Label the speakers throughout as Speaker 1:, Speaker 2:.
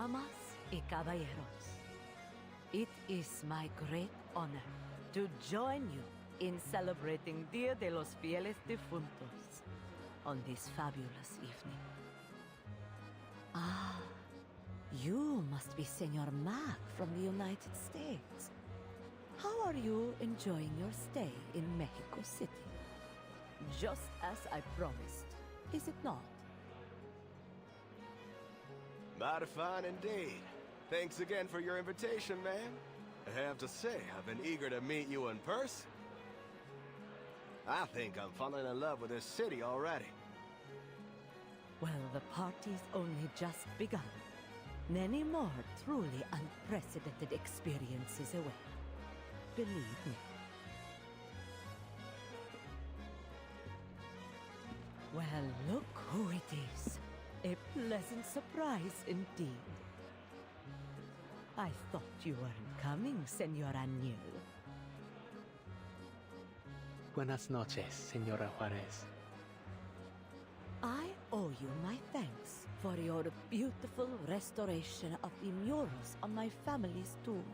Speaker 1: Damas y caballeros, it is my great honor to join you in celebrating Dia de los Fieles Difuntos on this fabulous evening. Ah, you must be Senor Mac from the United States. How are you enjoying your stay in Mexico City? Just as I promised, is it not?
Speaker 2: Mighty fine indeed. Thanks again for your invitation, man. I have to say, I've been eager to meet you in person. I think I'm falling in love with this city already.
Speaker 1: Well, the party's only just begun. Many more truly unprecedented experiences await. Believe me. Well, look who it is. A pleasant surprise indeed. I thought you weren't coming, Senora Aniel.
Speaker 3: Buenas noches, Señora Juarez.
Speaker 1: I owe you my thanks for your beautiful restoration of the murals on my family's tomb.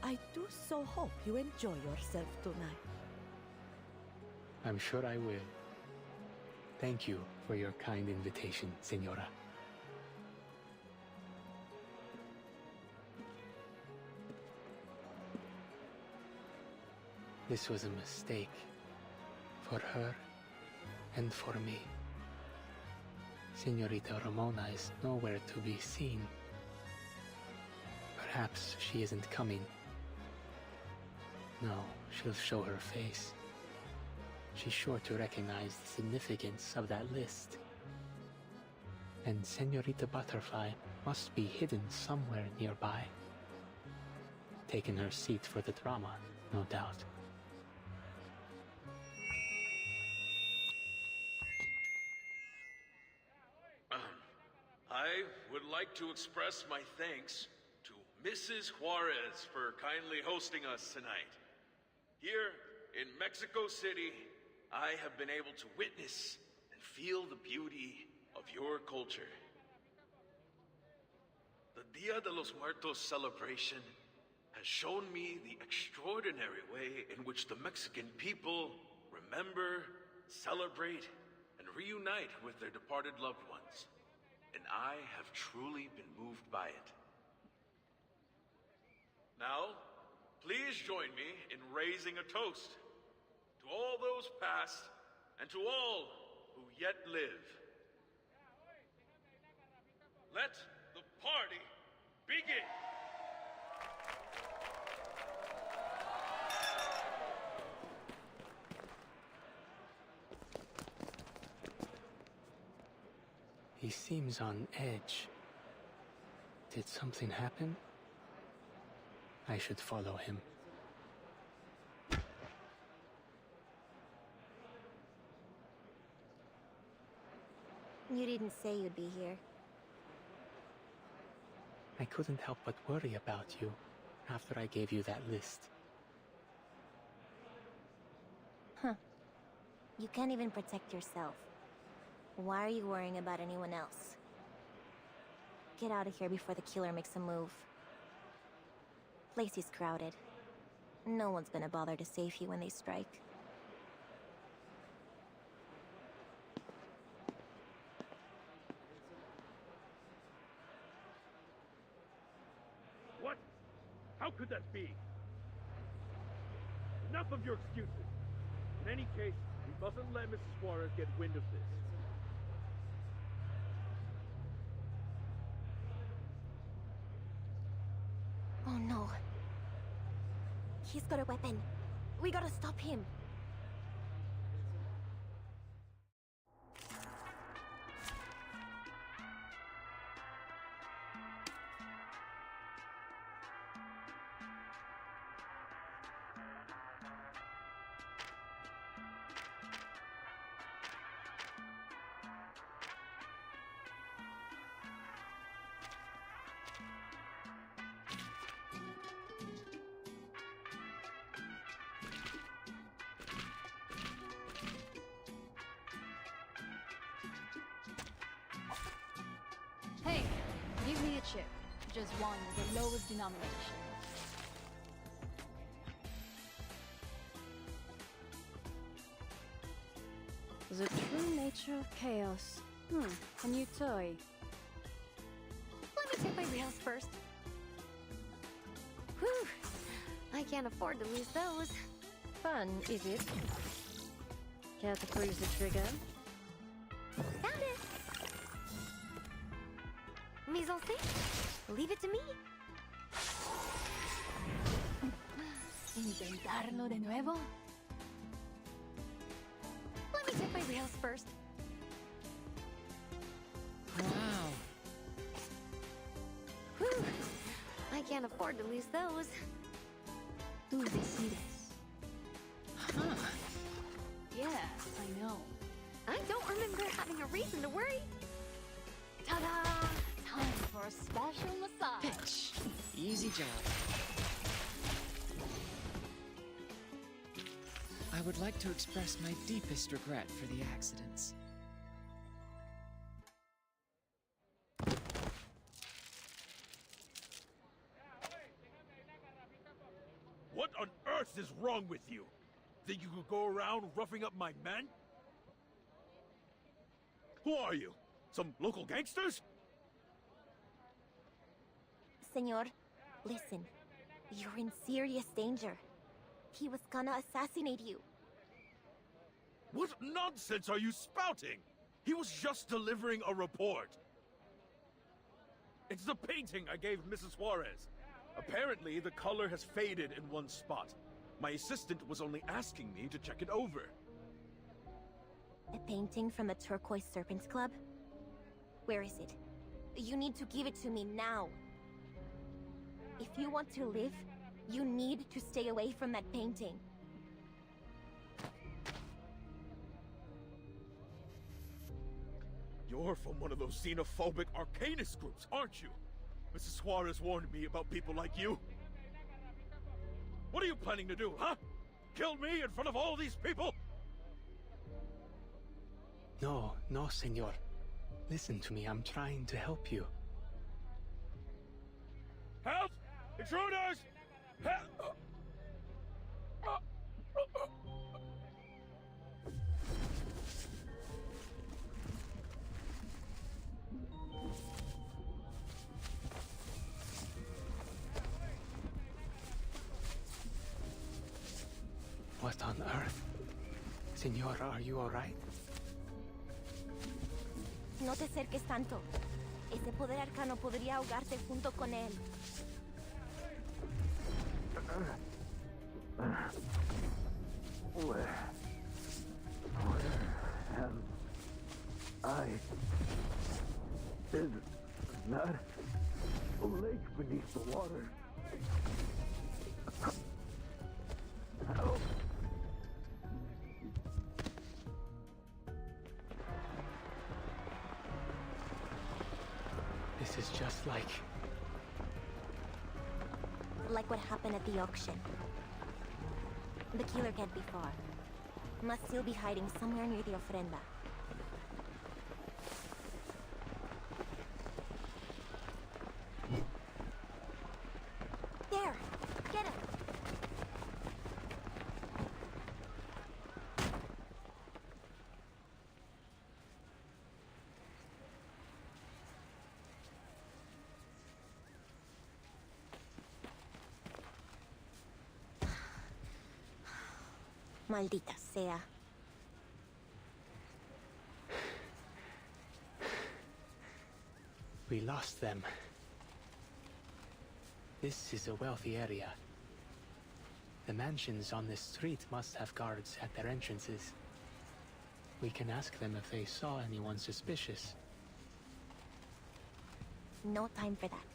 Speaker 1: I do so hope you enjoy yourself tonight.
Speaker 3: I'm sure I will. Thank you for your kind invitation, Señora. This was a mistake. For her and for me. Señorita Ramona is nowhere to be seen. Perhaps she isn't coming. No, she'll show her face. She's sure to recognize the significance of that list. And Señorita Butterfly must be hidden somewhere nearby. Taking her seat for the drama, no doubt.
Speaker 4: I would like to express my thanks to Mrs. Juarez for kindly hosting us tonight. Here in Mexico City, I have been able to witness and feel the beauty of your culture. The Dia de los Muertos celebration has shown me the extraordinary way in which the Mexican people remember, celebrate, and reunite with their departed loved ones. And I have truly been moved by it. Now, please join me in raising a toast to all those past and to all who yet live. Let the party begin!
Speaker 3: He seems on edge. Did something happen? I should follow him.
Speaker 5: You didn't say you'd be here.
Speaker 3: I couldn't help but worry about you after I gave you that list.
Speaker 5: Huh. You can't even protect yourself. Why are you worrying about anyone else? Get out of here before the killer makes a move. Place is crowded. No one's gonna bother to save you when they strike.
Speaker 6: What? How could that be? Enough of your excuses. In any case, we mustn't let Mrs. Juarez get wind of this.
Speaker 5: Oh no. He's got a weapon. We gotta stop him.
Speaker 7: just one with the lowest denomination. The true nature of chaos. A new toy.
Speaker 5: Let me check my rails first. Whew! I can't afford to lose those.
Speaker 8: Fun, is it? Care to cruise the trigger?
Speaker 5: Found it! Mise en scène? Leave it to me.
Speaker 7: ¿Intentarlo de nuevo?
Speaker 5: Let me check my rails first.
Speaker 8: Wow.
Speaker 5: Whew! I can't afford to lose those.
Speaker 7: Tú decides.
Speaker 8: Huh.
Speaker 7: Yeah, I know.
Speaker 5: I don't remember having a reason to worry.
Speaker 7: Ta-da! Time for a special massage.
Speaker 8: Pitch. Easy job. I would like to express my deepest regret for the accidents.
Speaker 6: What on earth is wrong with you? Think you could go around roughing up my men? Who are you? Some local gangsters?
Speaker 5: Senor, listen. You're in serious danger. He was gonna assassinate you.
Speaker 6: What nonsense are you spouting? He was just delivering a report. It's the painting I gave Mrs. Suarez. Apparently, the color has faded in one spot. My assistant was only asking me to check it over.
Speaker 5: A painting from the Turquoise Serpents Club? Where is it? You need to give it to me now. If you want to live, you need to stay away from that painting.
Speaker 6: You're from one of those xenophobic Arcanist groups, aren't you? Mrs. Suarez warned me about people like you. What are you planning to do, huh? Kill me in front of all these people?
Speaker 3: No, no, senor. Listen to me, I'm trying to help you.
Speaker 6: Help! Intruders! Help!
Speaker 3: What on earth? Senor, are you alright?
Speaker 5: No te acerques tanto. Ese poder arcano podría ahogarte junto con él.
Speaker 9: Where am I? Is that a lake beneath the water? Help!
Speaker 3: This is just like
Speaker 5: what happened at the auction. The killer can't be far. Must still be hiding somewhere near the ofrenda. There! Get him! Maldita sea.
Speaker 3: we lost them. This is a wealthy area. The mansions on this street must have guards at their entrances. We can ask them if they saw anyone suspicious.
Speaker 5: No time for that.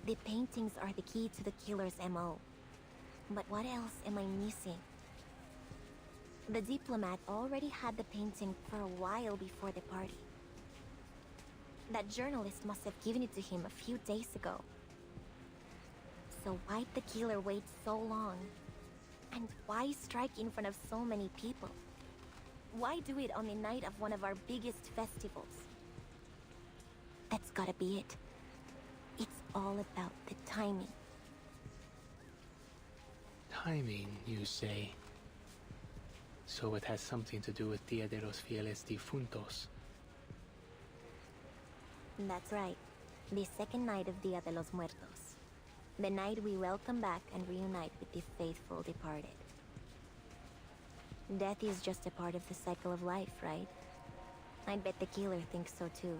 Speaker 5: The paintings are the key to the killer's MO. But what else am I missing? The diplomat already had the painting for a while before the party. That journalist must have given it to him a few days ago. So why'd the killer wait so long? And why strike in front of so many people? Why do it on the night of one of our biggest festivals? That's gotta be it. It's all about the timing.
Speaker 3: Timing, you say? So it has something to do with Dia de los Fieles Difuntos.
Speaker 5: That's right. The second night of Dia de los Muertos. The night we welcome back and reunite with the faithful departed. Death is just a part of the cycle of life, right? I bet the killer thinks so too.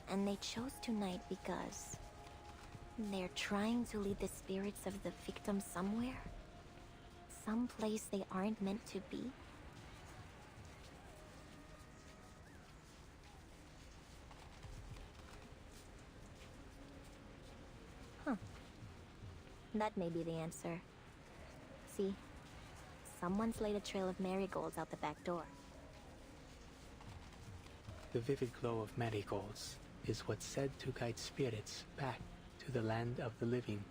Speaker 5: And they chose tonight because they're trying to lead the spirits of the victims somewhere? Someplace they aren't meant to be? Huh. That may be the answer. See? Someone's laid a trail of marigolds out the back door.
Speaker 3: The vivid glow of marigolds is what's said to guide spirits back to the land of the living.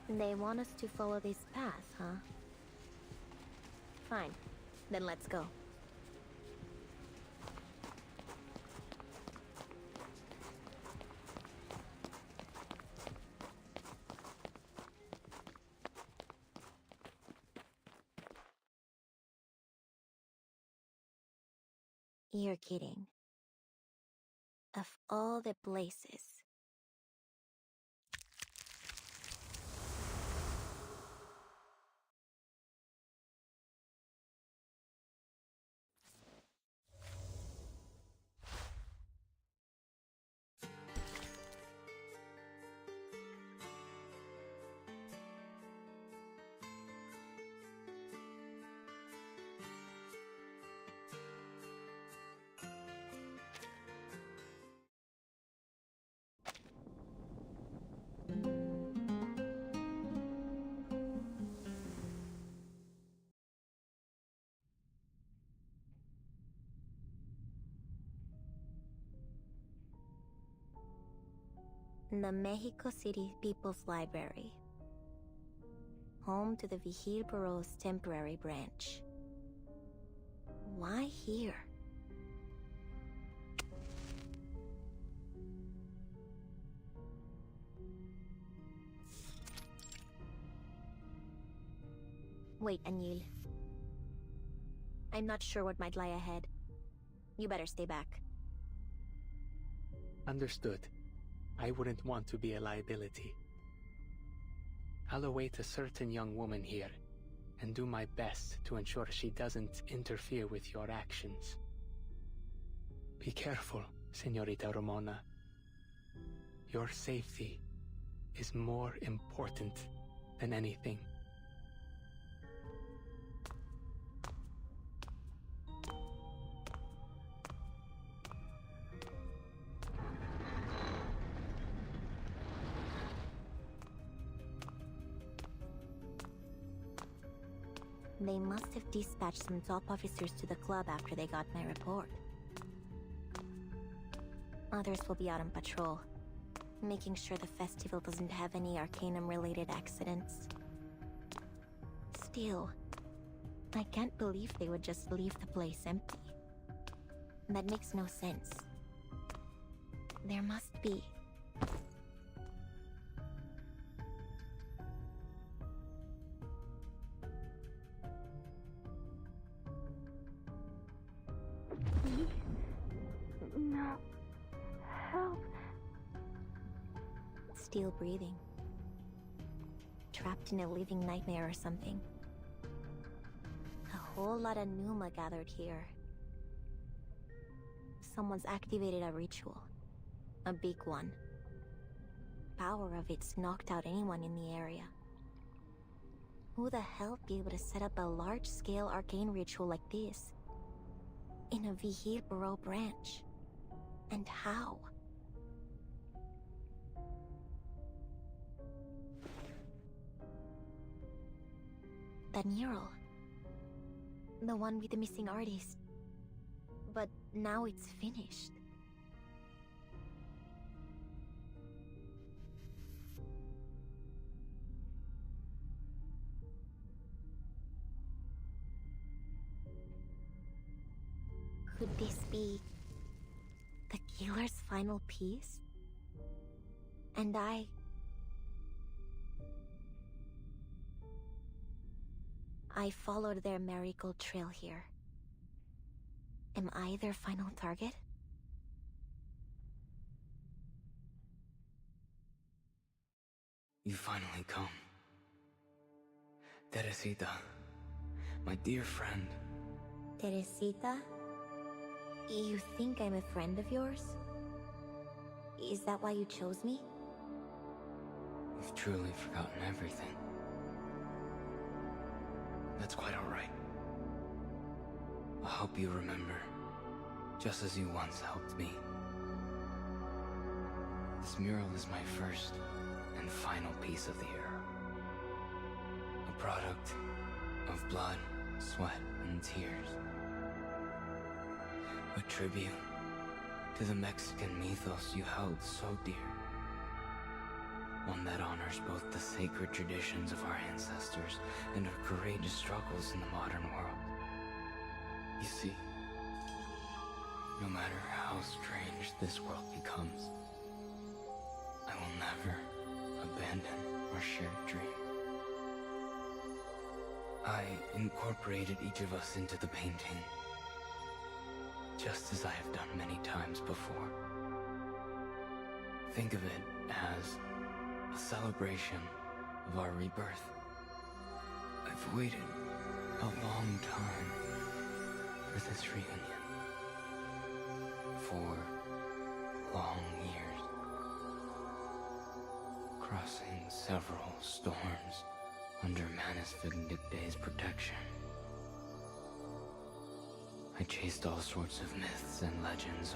Speaker 5: They want us to follow this path, huh? Fine. Then let's go. You're kidding. Of all the places. The Mexico City People's Library, home to the Vigil Bureau's temporary branch. Why here? Wait, Anil. I'm not sure what might lie ahead. You better stay back.
Speaker 3: Understood. I wouldn't want to be a liability. I'll await a certain young woman here, and do my best to ensure she doesn't interfere with your actions. Be careful, Señorita Ramona. Your safety is more important than anything.
Speaker 5: They must have dispatched some top officers to the club after they got my report. Others will be out on patrol, making sure the festival doesn't have any Arcanum-related accidents. Still, I can't believe they would just leave the place empty. That makes no sense. There must be.
Speaker 7: No. Help.
Speaker 5: Still breathing. Trapped in a living nightmare or something. A whole lot of Numa gathered here. Someone's activated a ritual. A big one. Power of it's knocked out anyone in the area. Who the hell be able to set up a large-scale arcane ritual like this? In a Vigil Bureau branch? And how? That mural. The one with the missing artist. But now it's finished. Could this be the healer's final piece? And I followed their marigold trail here. Am I their final target?
Speaker 10: You finally come. Teresita, my dear friend.
Speaker 5: Teresita? You think I'm a friend of yours? Is that why you chose me?
Speaker 10: You've truly forgotten everything. That's quite alright. I'll help you remember, just as you once helped me. This mural is my first and final piece of the era. A product of blood, sweat, and tears. A tribute to the Mexican mythos you held so dear. One that honors both the sacred traditions of our ancestors and our courageous struggles in the modern world. You see, no matter how strange this world becomes, I will never abandon our shared dream. I incorporated each of us into the painting, just as I have done many times before. Think of it as a celebration of our rebirth. I've waited a long time for this reunion. 4 long years. Crossing several storms under Manus Vindicte's protection. I chased all sorts of myths and legends,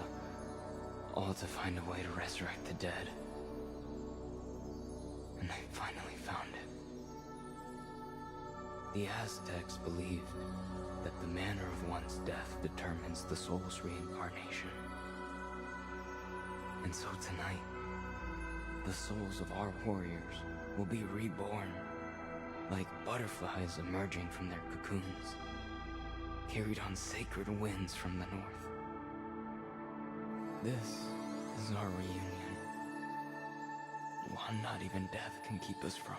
Speaker 10: all to find a way to resurrect the dead. And I finally found it. The Aztecs believed that the manner of one's death determines the soul's reincarnation. And so tonight, the souls of our warriors will be reborn, like butterflies emerging from their cocoons, carried on sacred winds from the north. This is our reunion, one not even death can keep us from.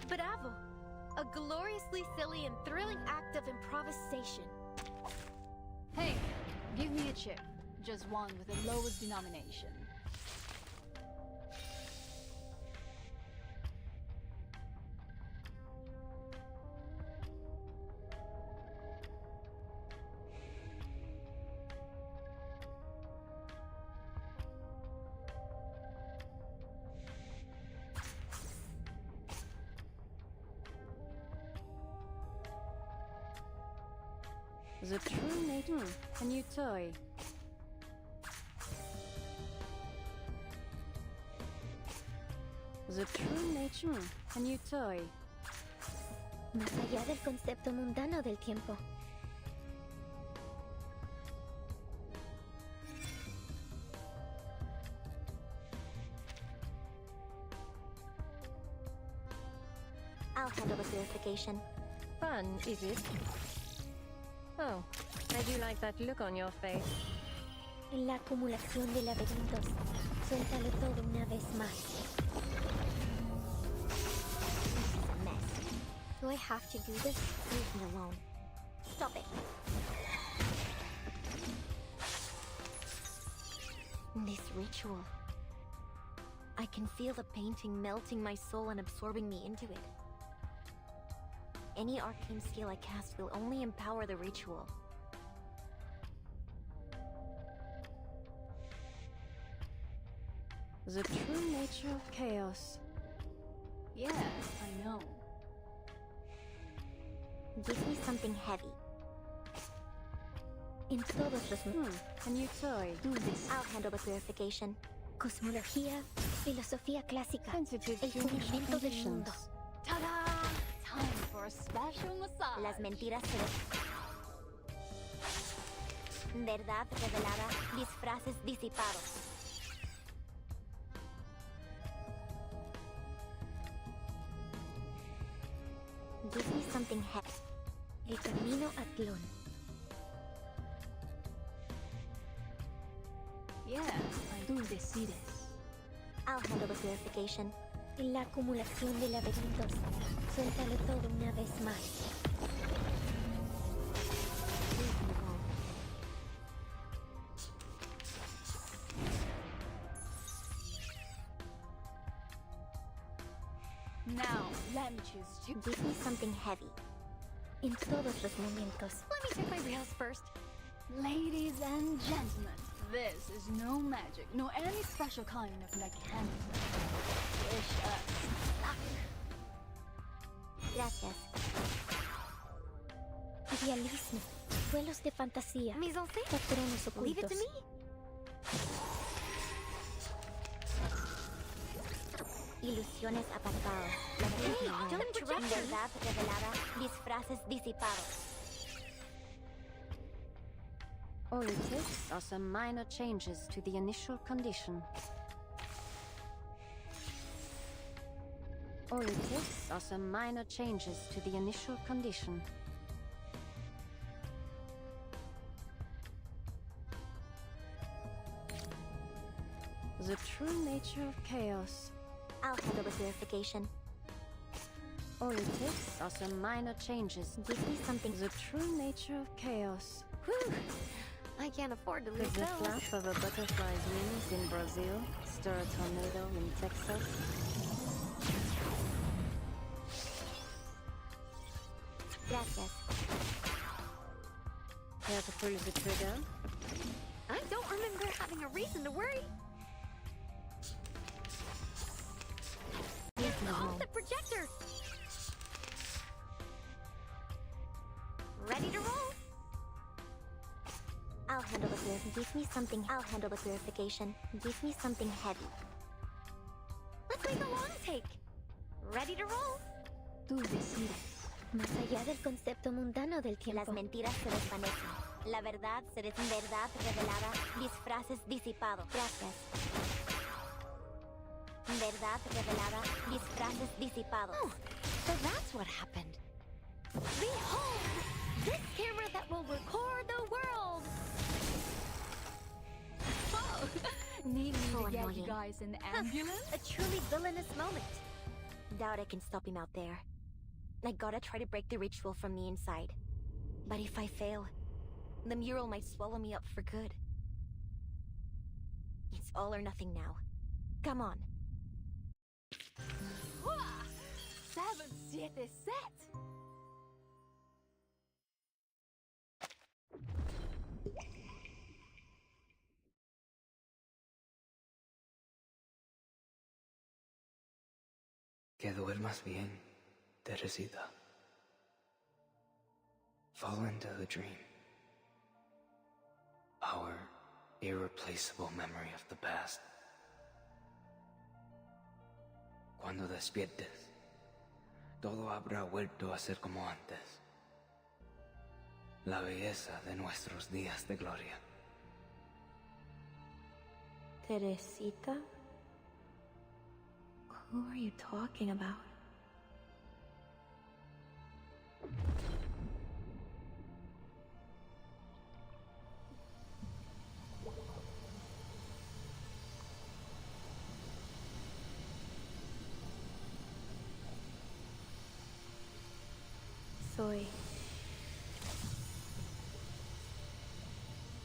Speaker 11: Bravo! A gloriously silly and thrilling act of improvisation.
Speaker 7: Hey, give me a chip. Just one with the lowest denomination. The true nature. A new toy. The true nature. A new toy.
Speaker 5: Más allá del concepto mundano del tiempo. I'll handle the purification.
Speaker 8: Fun, is it? Oh, I do like that look on your face.
Speaker 5: La acumulación de laberintos. Suéltalo todo una vez más. Do I have to do this? Leave me alone. Stop it. This ritual. I can feel the painting melting my soul and absorbing me into it. Any arcane skill I cast will only empower the ritual.
Speaker 8: The true nature of chaos.
Speaker 7: Yes, I know.
Speaker 5: Give me something heavy. In todos los...
Speaker 8: A new toy.
Speaker 5: Do this. I'll handle the purification. Cosmología, filosofía clásica,
Speaker 8: Sensitive
Speaker 5: el
Speaker 8: to initial
Speaker 5: fundamento del mundo.
Speaker 8: conditions.
Speaker 7: Ta-da! Time for a special massage.
Speaker 5: Las mentiras se Verdad revelada, disfraces disipados. Give me something heavy. El camino a Tlón.
Speaker 7: Yes, I do decides.
Speaker 5: I'll handle the purification. La acumulación de laberintos. Suéltalo todo una vez más.
Speaker 7: Now, let me choose you.
Speaker 5: Give me something heavy. In todos los momentos.
Speaker 7: Let me check my reels first. Ladies and gentlemen, this is no magic, no any special kind of mechanism. Wish us luck.
Speaker 5: Gracias. Idealismo. Vuelos de fantasía.
Speaker 11: Mise en scène.
Speaker 5: Patrones ocultos.
Speaker 11: Leave it to me.
Speaker 5: Ilusiones apartadas.
Speaker 11: Hey, don't interrupt me.
Speaker 5: Verdad revelada. Disfraces disipados.
Speaker 8: All it takes are some minor changes to the initial condition. All it takes are some minor changes to the initial condition. The true nature of chaos.
Speaker 5: I'll handle the purification.
Speaker 8: All it takes are some minor changes.
Speaker 5: Give me something.
Speaker 8: The true nature of chaos.
Speaker 11: Whew. I can't afford to
Speaker 8: Could
Speaker 11: lose
Speaker 8: the
Speaker 11: those.
Speaker 8: flap of a butterfly's wings in Brazil stir a tornado in Texas?
Speaker 5: Gracias.
Speaker 8: Care to pull the trigger?
Speaker 11: I don't remember having a reason to worry. Off the projector. Ready to roll.
Speaker 5: I'll handle the purification. Give me something. I'll handle the purification. Give me something heavy.
Speaker 11: Let's make a long take. Ready to roll.
Speaker 7: Tú decides.
Speaker 5: Más allá del concepto mundano del tiempo. Las mentiras se desvanecen. La verdad se verdad revelada. Disfraces disipados. Gracias. Verdad revelada. Disfraces disipados.
Speaker 11: Oh, so that's what happened. Behold, this camera that will record the world.
Speaker 7: Oh, need me
Speaker 5: So
Speaker 7: to get
Speaker 5: annoying.
Speaker 7: you guys an ambulance?
Speaker 5: A truly villainous moment. Doubt I can stop him out there. I gotta try to break the ritual from the inside. But if I fail, the mural might swallow me up for good. It's all or nothing now. Come on.
Speaker 7: 7-7 set.
Speaker 10: Que duermas bien, Teresita. Fall into the dream. Our irreplaceable memory of the past. Cuando despiertes, todo habrá vuelto a ser como antes. La belleza de nuestros días de gloria.
Speaker 5: Teresita? Who are you talking about?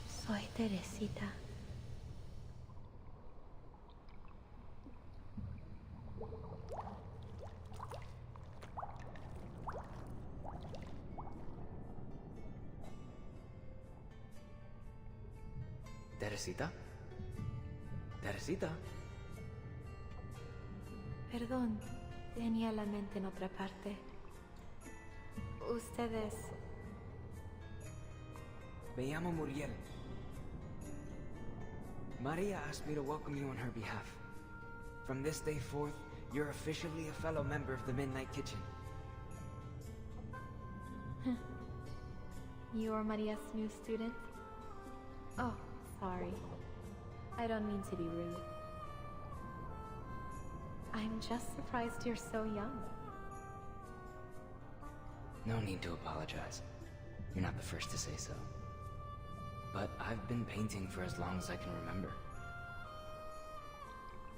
Speaker 11: Soy Teresita.
Speaker 10: Teresita? Teresita?
Speaker 11: Perdón, tenía la mente en otra parte. Ustedes...
Speaker 10: Me llamo Muriel. Maria asked me to welcome you on her behalf. From this day forth, you're officially a fellow member of the Midnight Kitchen.
Speaker 11: You're Maria's new student? Oh, sorry. I don't mean to be rude. I'm just surprised you're so young.
Speaker 10: No need to apologize. You're not the first to say so. But I've been painting for as long as I can remember.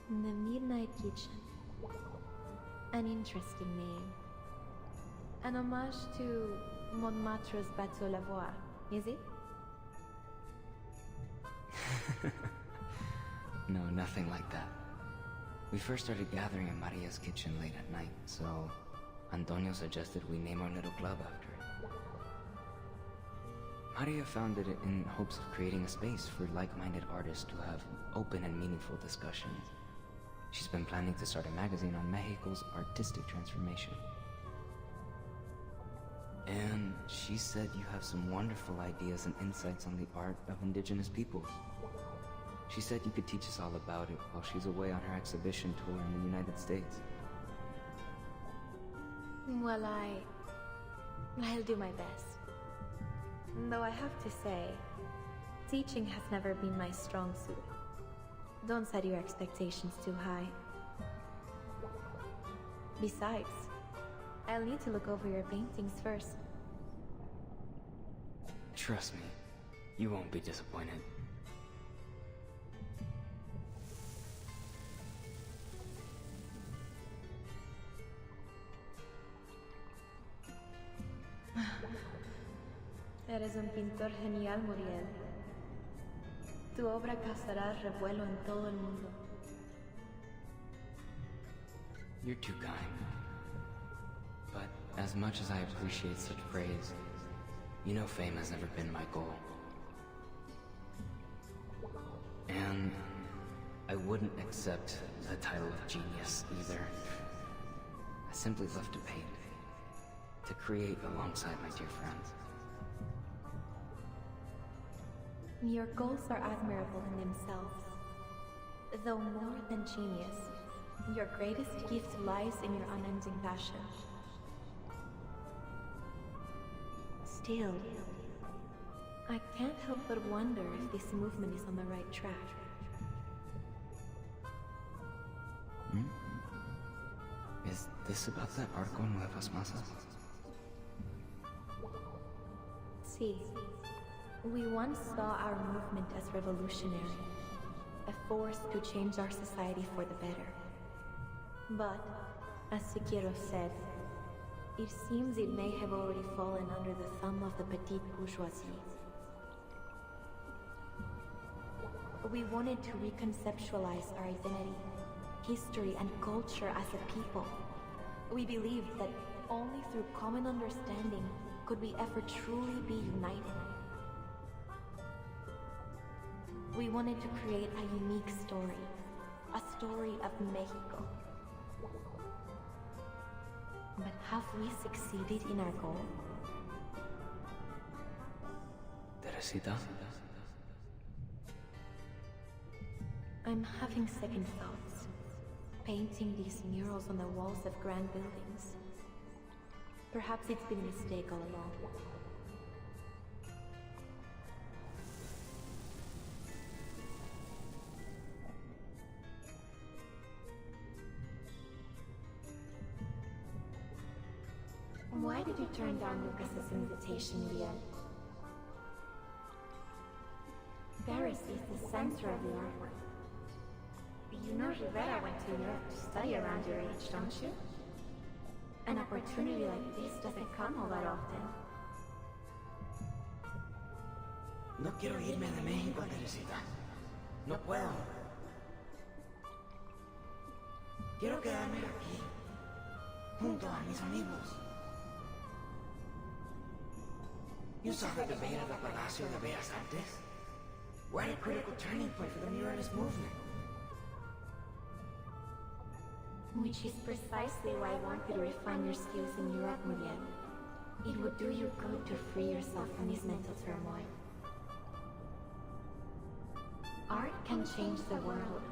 Speaker 11: The Midnight Kitchen. An interesting name. An homage to Montmartre's Bateau Lavoie, is it?
Speaker 10: No, nothing like that. We first started gathering in Maria's kitchen late at night, so Antonio suggested we name our little club after it. Maria founded it in hopes of creating a space for like-minded artists to have open and meaningful discussions. She's been planning to start a magazine on Mexico's artistic transformation. And she said you have some wonderful ideas and insights on the art of indigenous peoples. She said you could teach us all about it while she's away on her exhibition tour in the United States.
Speaker 11: Well, I'll do my best. Though I have to say, teaching has never been my strong suit. Don't set your expectations too high. Besides, I'll need to look over your paintings first.
Speaker 10: Trust me, you won't be disappointed.
Speaker 11: Eres un pintor genial, Muriel. Tu obra causará revuelo en todo el mundo.
Speaker 10: You're too kind. But as much as I appreciate such praise, you know fame has never been my goal. And I wouldn't accept the title of genius either. I simply love to paint, to create alongside my dear friends.
Speaker 11: Your goals are admirable in themselves. Though more than genius, your greatest gift lies in your unending passion. Still, I can't help but wonder if this movement is on the right track.
Speaker 10: Is this about that article in Nuevas Masas?
Speaker 11: See, we once saw our movement as revolutionary, a force to change our society for the better. But, as Siqueiros said, it seems it may have already fallen under the thumb of the petite bourgeoisie. We wanted to reconceptualize our identity, history, and culture as a people. We believed that only through common understanding could we ever truly be united. We wanted to create a unique story, a story of Mexico. But have we succeeded in our goal?
Speaker 10: Teresita?
Speaker 11: I'm having second thoughts, painting these murals on the walls of grand buildings. Perhaps it's been a mistake all along. Why did you turn down Lucas's invitation in the end? Paris is the center of the artwork. You know Rivera went to Europe to study around your age, don't you? An opportunity like this doesn't come all that often.
Speaker 12: No quiero irme de México, Teresita. No puedo. Quiero quedarme aquí, junto a mis amigos. You saw the debate at the Palacio de Bellas Artes? We're at a critical turning point for the muralist movement.
Speaker 11: Which is precisely why I want you to refine your skills in Europe, Muriel. It would do you good to free yourself from this mental turmoil. Art can change the world.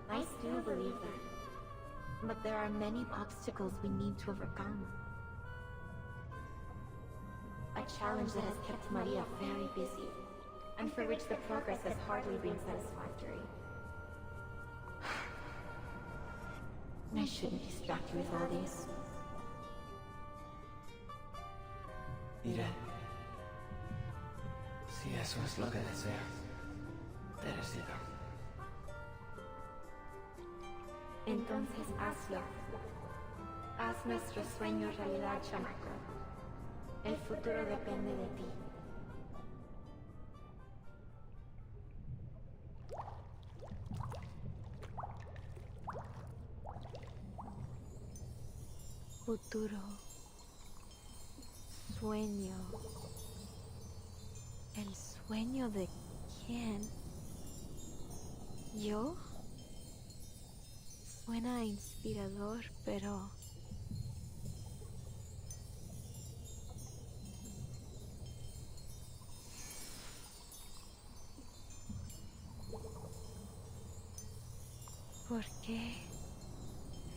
Speaker 11: I still believe that. But there are many obstacles we need to overcome. A challenge that has kept Maria very busy, and for which the progress has hardly been satisfactory. I shouldn't distract you with all this.
Speaker 12: Iré. Si eso es lo que deseas, Teresita.
Speaker 11: Entonces hazlo. Haz nuestro sueño realidad, chamaco. El futuro depende de ti. Futuro. Sueño. ¿El sueño de quién? ¿Yo? Suena inspirador, pero... ¿por qué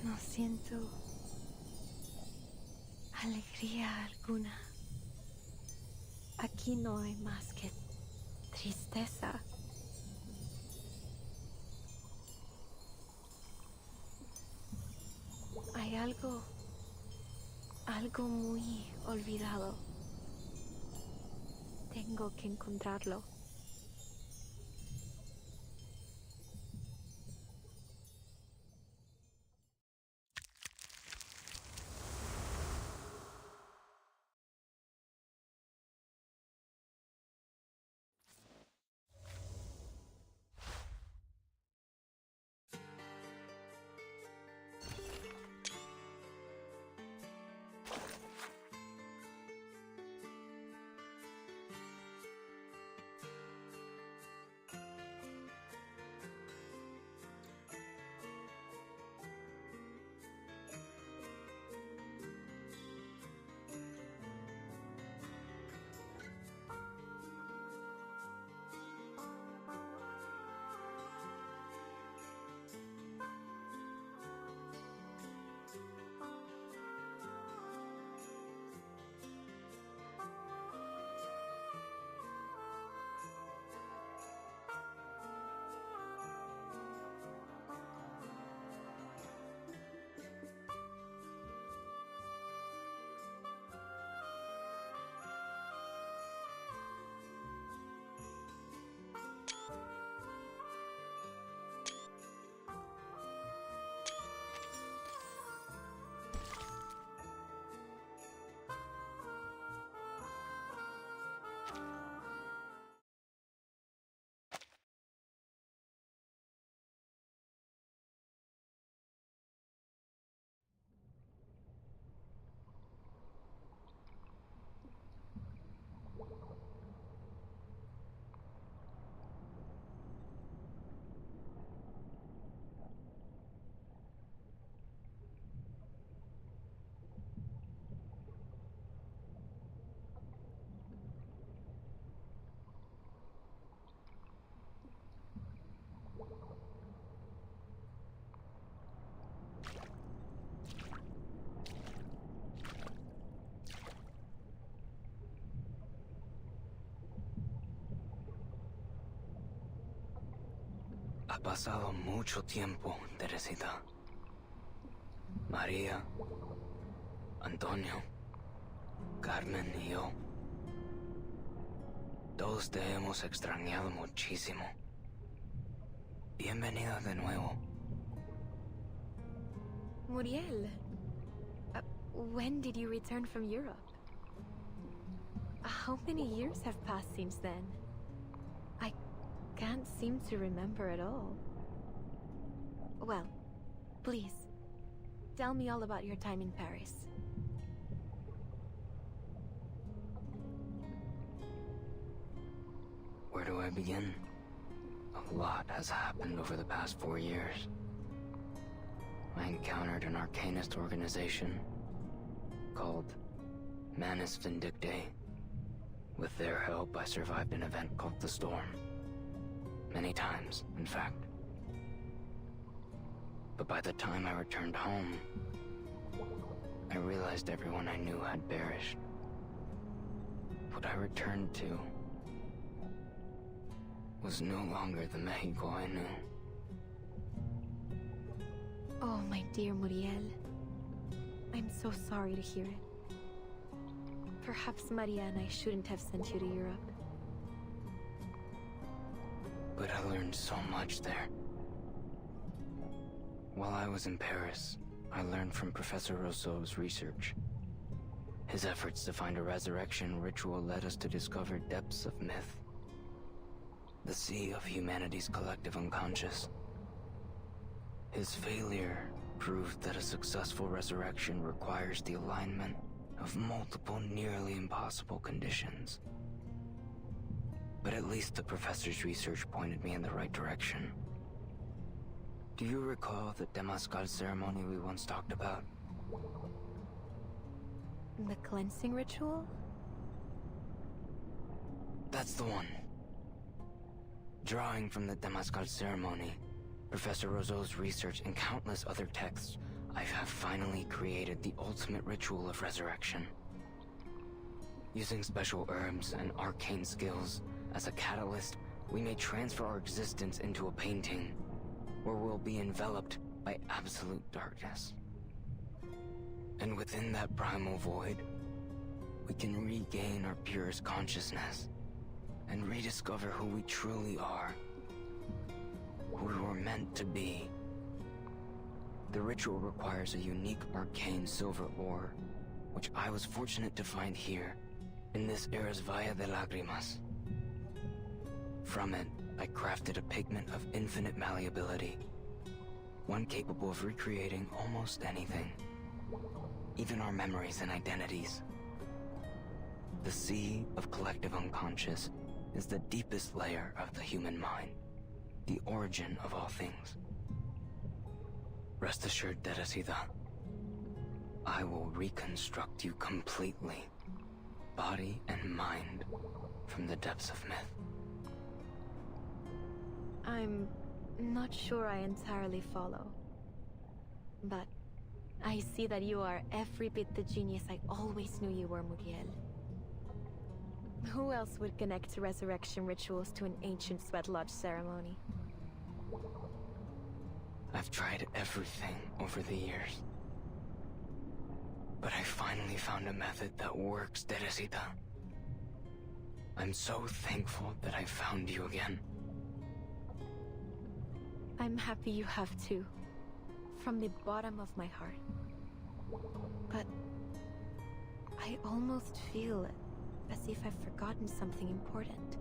Speaker 11: no siento alegría alguna? Aquí no hay más que tristeza. Hay algo muy olvidado. Tengo que encontrarlo.
Speaker 10: Ha pasado mucho tiempo, Teresita. María, Antonio, Carmen y yo. Todos te hemos extrañado muchísimo. Bienvenida de nuevo.
Speaker 11: Muriel, When did you return from Europe? How many years have passed since then? I can't seem to remember at all. Well, please, tell me all about your time in Paris.
Speaker 10: Where do I begin? A lot has happened over the past 4 years. I encountered an arcanist organization called Manus Vindictae. With their help, I survived an event called the Storm. Many times, in fact. But by the time I returned home, I realized everyone I knew had perished. What I returned to was no longer the Mexico I knew.
Speaker 11: Oh, my dear Muriel. I'm so sorry to hear it. Perhaps Maria and I shouldn't have sent you to Europe.
Speaker 10: But I learned so much there. While I was in Paris, I learned from Professor Rousseau's research. His efforts to find a resurrection ritual led us to discover depths of myth. The sea of humanity's collective unconscious. His failure proved that a successful resurrection requires the alignment of multiple nearly impossible conditions. But at least the professor's research pointed me in the right direction. Do you recall the Temazcal ceremony we once talked about?
Speaker 11: The cleansing ritual?
Speaker 10: That's the one. Drawing from the Temazcal ceremony, Professor Rousseau's research, and countless other texts, I have finally created the ultimate ritual of resurrection. Using special herbs and arcane skills as a catalyst, we may transfer our existence into a painting, where we'll be enveloped by absolute darkness. And within that primal void, we can regain our purest consciousness and rediscover who we truly are, who we were meant to be. The ritual requires a unique arcane silver ore, which I was fortunate to find here, in this era's Valle de Lágrimas. From it, I crafted a pigment of infinite malleability, one capable of recreating almost anything, even our memories and identities. The sea of collective unconscious is the deepest layer of the human mind, the origin of all things. Rest assured, Teresita, I will reconstruct you completely, body and mind, from the depths of myth.
Speaker 11: I'm not sure I entirely follow. But I see that you are every bit the genius I always knew you were, Muriel. Who else would connect resurrection rituals to an ancient sweat lodge ceremony?
Speaker 10: I've tried everything over the years. But I finally found a method that works, Teresita. I'm so thankful that I found you again.
Speaker 11: I'm happy you have too, from the bottom of my heart. But I almost feel as if I've forgotten something important.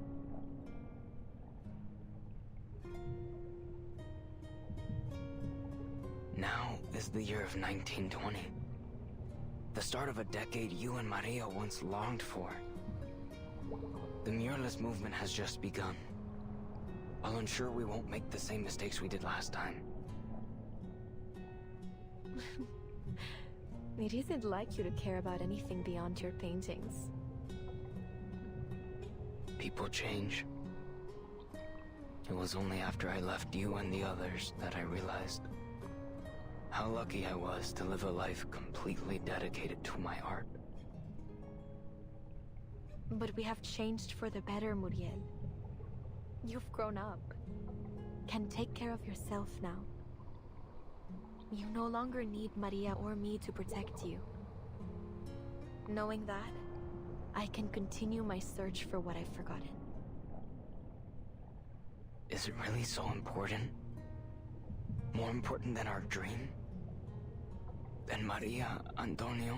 Speaker 10: Now is the year of 1920. The start of a decade you and Maria once longed for. The muralist movement has just begun. I'll ensure we won't make the same mistakes we did last time.
Speaker 11: It isn't like you to care about anything beyond your paintings.
Speaker 10: People change. It was only after I left you and the others that I realized how lucky I was to live a life completely dedicated to my art.
Speaker 11: But we have changed for the better, Muriel. You've grown up. Can take care of yourself now. You no longer need Maria or me to protect you. Knowing that, I can continue my search for what I've forgotten.
Speaker 10: Is it really so important? More important than our dream? And Maria, Antonio,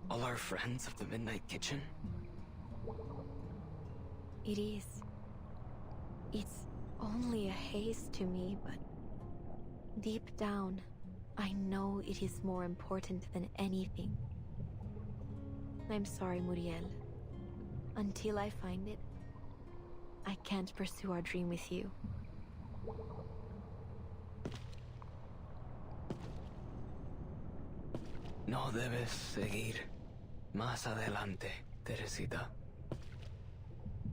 Speaker 10: all our friends of the Midnight Kitchen?
Speaker 11: It is. It's only a haze to me, but deep down, I know it is more important than anything. I'm sorry, Muriel. Until I find it, I can't pursue our dream with you.
Speaker 10: No debes seguir más adelante, Teresita.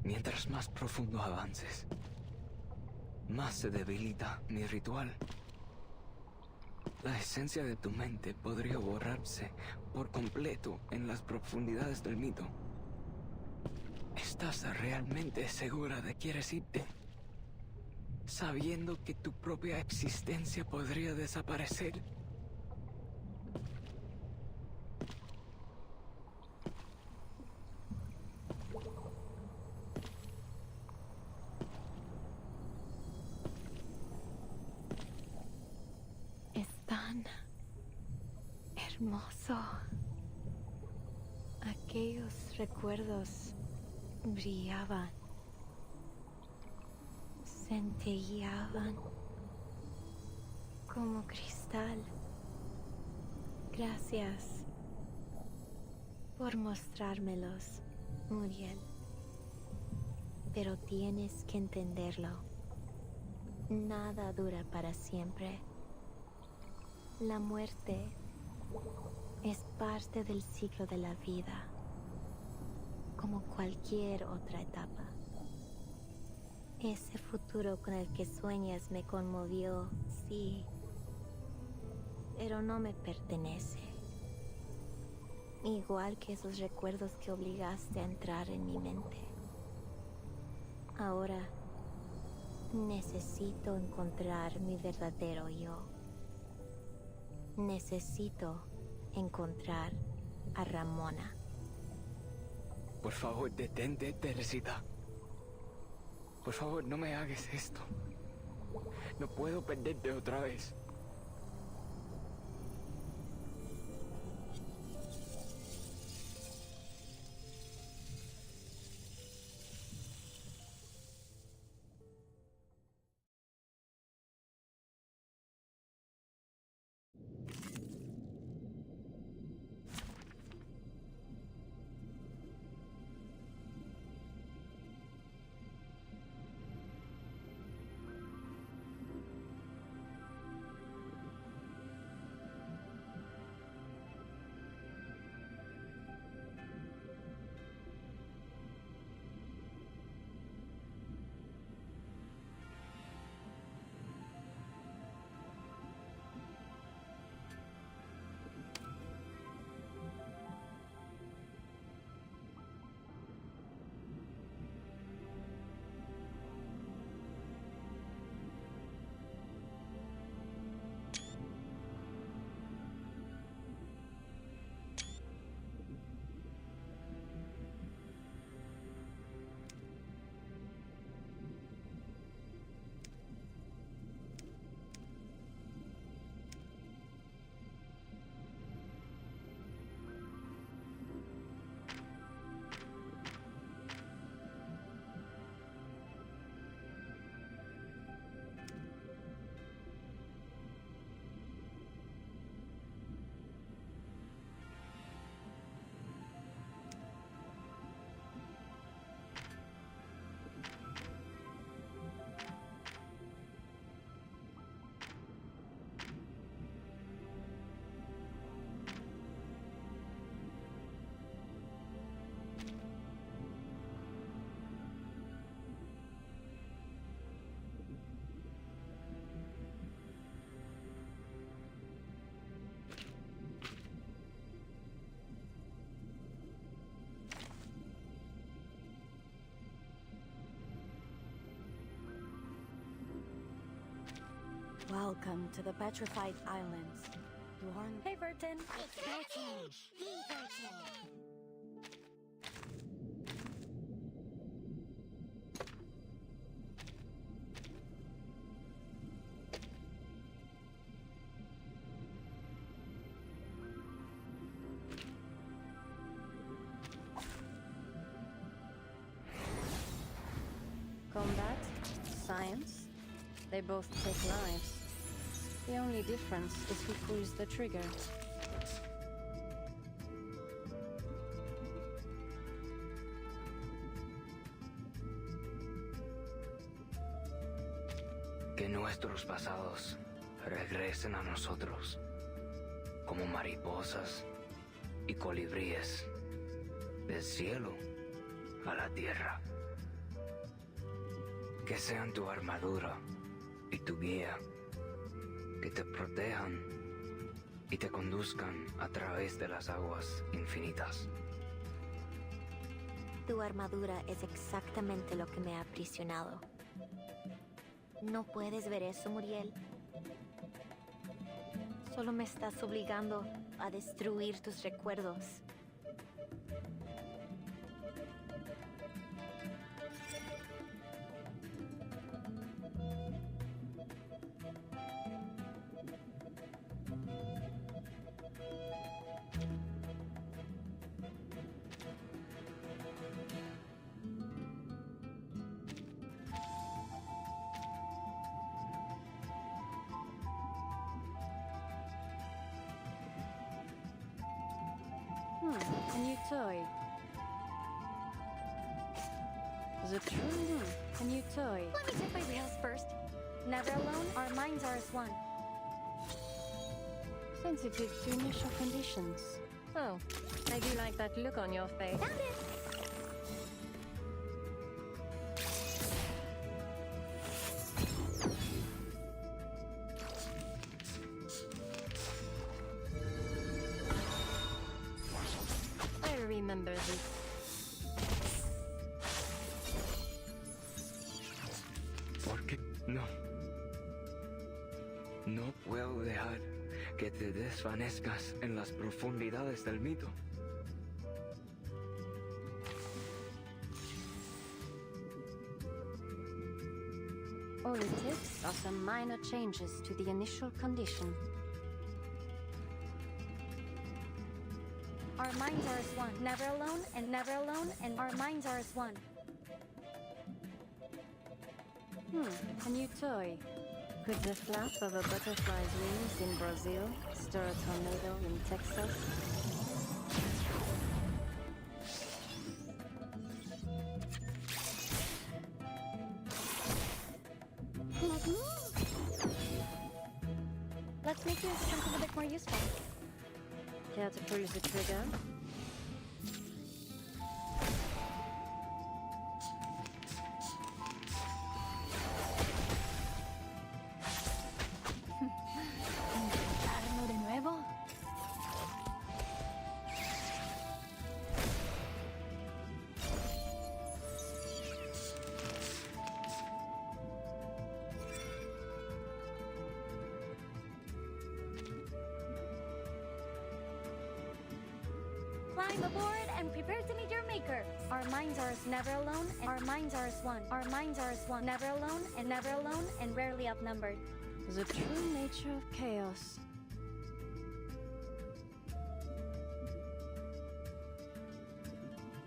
Speaker 10: Mientras más profundo avances, más se debilita mi ritual. La esencia de tu mente podría borrarse por completo en las profundidades del mito. ¿Estás realmente segura de que quieres irte? Sabiendo que tu propia existencia podría desaparecer.
Speaker 11: Es tan hermoso. Aquellos recuerdos brillaban, centelleaban como cristal. Gracias por mostrármelos, Muriel. Pero tienes que entenderlo. Nada dura para siempre. La muerte es parte del ciclo de la vida, como cualquier otra etapa. Ese futuro con el que sueñas me conmovió, sí, pero no me pertenece. Igual que esos recuerdos que obligaste a entrar en mi mente. Ahora necesito encontrar mi verdadero yo. Necesito encontrar a Ramona.
Speaker 10: Por favor, detente, Teresita. Por favor, no me hagas esto. No puedo perderte otra vez.
Speaker 1: Welcome to the Petrified Islands. You are...
Speaker 8: Hey, Vertin.
Speaker 5: It's Vertin, the Vertin.
Speaker 8: science. They both take lives. The only difference is who pulls the trigger.
Speaker 10: Que nuestros pasados regresen a nosotros como mariposas y colibríes del cielo a la tierra. Que sean tu armadura y tu guía, que te protejan y te conduzcan a través de las aguas infinitas.
Speaker 5: Tu armadura es exactamente lo que me ha aprisionado. No puedes ver eso, Muriel. Solo me estás obligando a destruir tus recuerdos.
Speaker 8: A new toy. The true. A new toy.
Speaker 5: Let me check my reels first. Never alone, our minds are as one.
Speaker 8: Sensitive to initial conditions. Oh, I do like that look on your face.
Speaker 5: Found it!
Speaker 8: I remember this.
Speaker 10: ¿Por qué? No. No puedo dejar que te desvanezcas en las profundidades del mito.
Speaker 8: All it takes are some minor changes to the initial condition.
Speaker 5: Our minds are as one. Never alone, and our minds are as one.
Speaker 8: A new toy. Could the flap of a butterfly's wings in Brazil stir a tornado in Texas?
Speaker 5: Let's make this something a bit more useful.
Speaker 8: Care to pull the trigger?
Speaker 7: ¿Intentarlo de nuevo?
Speaker 5: Climb aboard and prepare to meet your maker. Our minds are as never alone, and our minds are as one. Our minds are as one. Never alone, and rarely outnumbered.
Speaker 8: The true nature of chaos.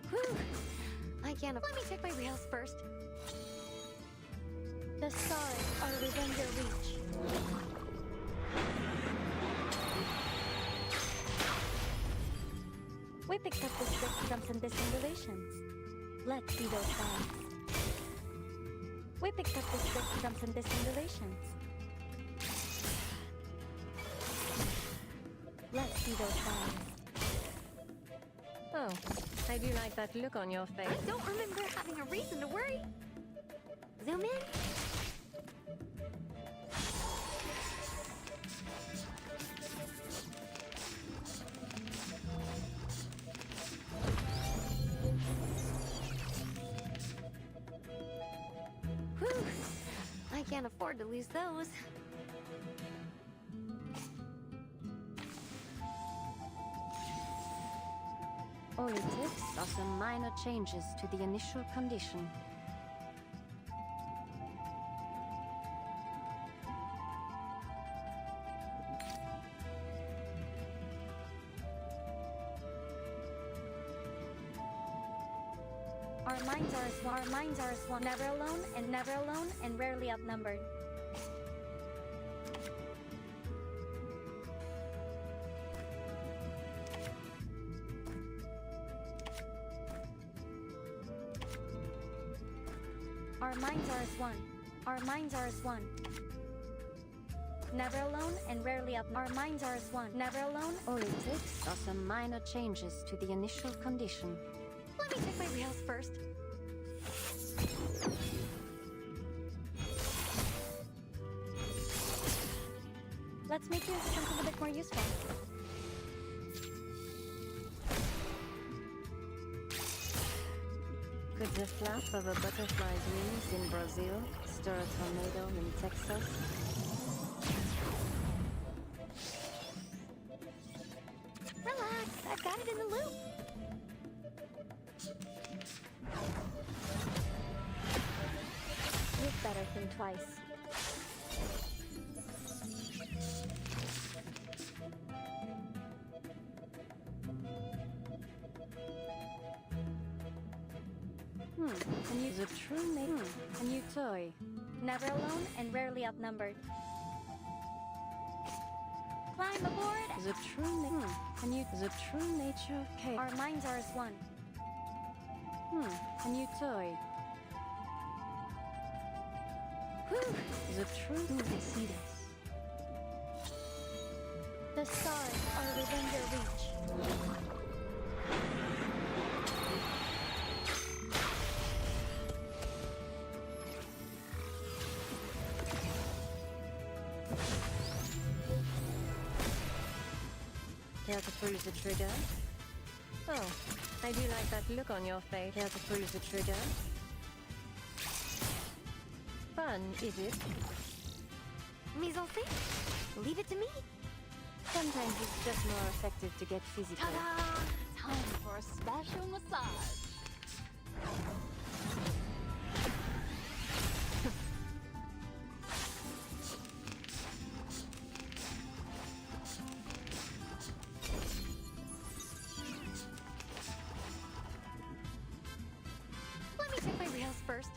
Speaker 5: Whew! I can't. Let me check my reels first. The stars are within your reach. We picked up the script from some distant relations. Let's see those signs. We picked up the script from some distant relations. Let's see those signs.
Speaker 8: Oh, I do like that look on your face.
Speaker 5: I don't remember having a reason to worry. Zoom in. Whew. I can't afford to lose those.
Speaker 8: All it takes are some minor changes to the initial condition.
Speaker 5: Our
Speaker 8: Our minds are as one. Our minds are as one. Never alone and rarely outnumbered. Our minds are as one. Our minds are as one. Never alone and rarely up. Our minds are as one. Never alone. All it takes are some minor changes to the initial condition.
Speaker 5: Let me check my reels first.
Speaker 8: Let's make use of something a bit more useful. Could the flap of a butterfly's wings in Brazil stir a tornado in Texas?
Speaker 5: Relax, I've got it in the loop.
Speaker 8: You'd better think twice. A new true mate. A new toy. Never alone and rarely outnumbered. Climb aboard. The true the true nature of chaos. Our minds are as one. A new toy. The true. I see this. The stars are within your reach. Care to pull the trigger? Oh, I do like that look on your face. Care to pull the trigger? Fun, is it?
Speaker 5: Mise en scène? Leave it to me.
Speaker 8: Sometimes it's just more effective to get physical.
Speaker 7: Ta-da! Time for a special massage.
Speaker 5: Let me check my reels first.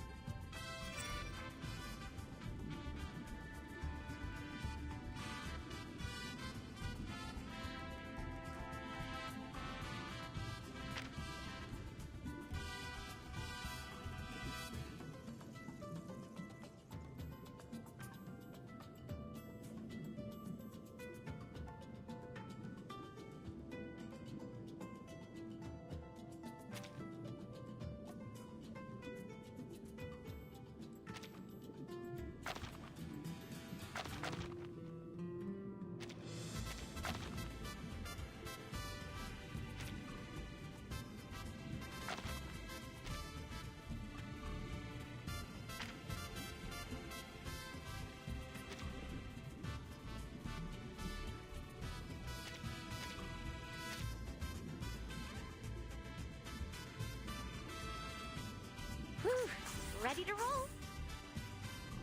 Speaker 5: Ready to roll.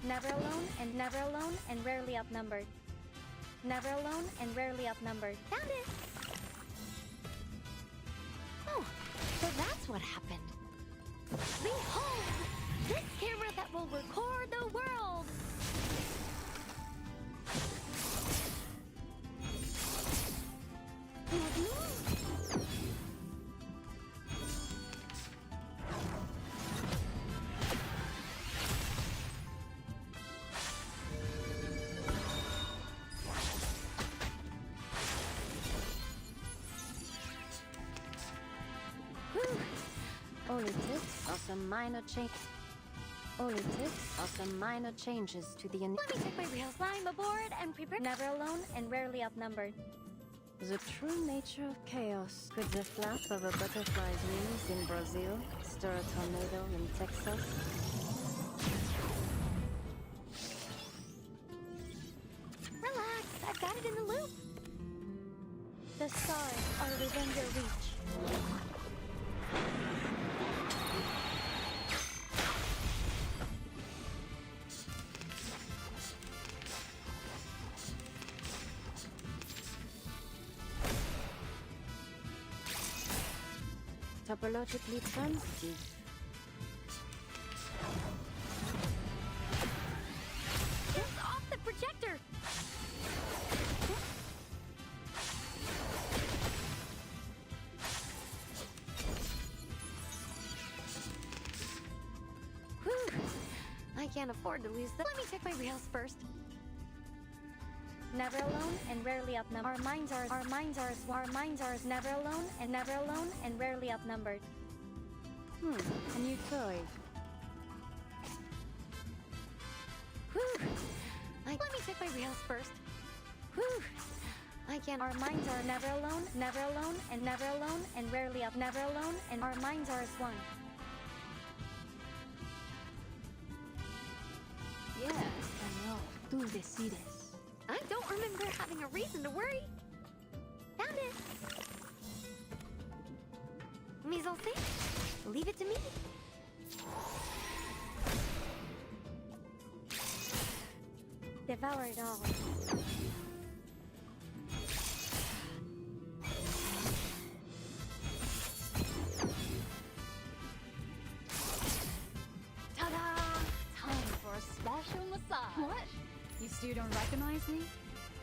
Speaker 8: Never alone and rarely outnumbered. Never alone and rarely outnumbered.
Speaker 5: Found it. Oh, so that's what happened. Behold, this camera that will record the world.
Speaker 8: All it takes are some minor changes. All it takes are some minor changes to the.
Speaker 5: Let me check my reels.
Speaker 8: Climb aboard and prepare. Never alone and rarely outnumbered. The true nature of chaos. Could the flap of a butterfly's wings in Brazil stir a tornado in Texas?
Speaker 5: Relax, I've got it in the loop.
Speaker 8: The stars are within your reach. Topologically transitive. can't afford to lose them. Let me check my reels first. Never alone and rarely outnumbered. Our minds are as never alone and rarely outnumbered. A new toy. Whew. Let me check my reels first. Whew. I can't. Our minds are never alone and rarely up. Never alone and our minds are as one.
Speaker 7: Yes, I know. Tú decides.
Speaker 8: I don't remember having a reason to worry. Found it. Mise en scène. Leave it to me. Devour it all.
Speaker 7: Ta-da! Time for a special massage. What? You still don't recognize me?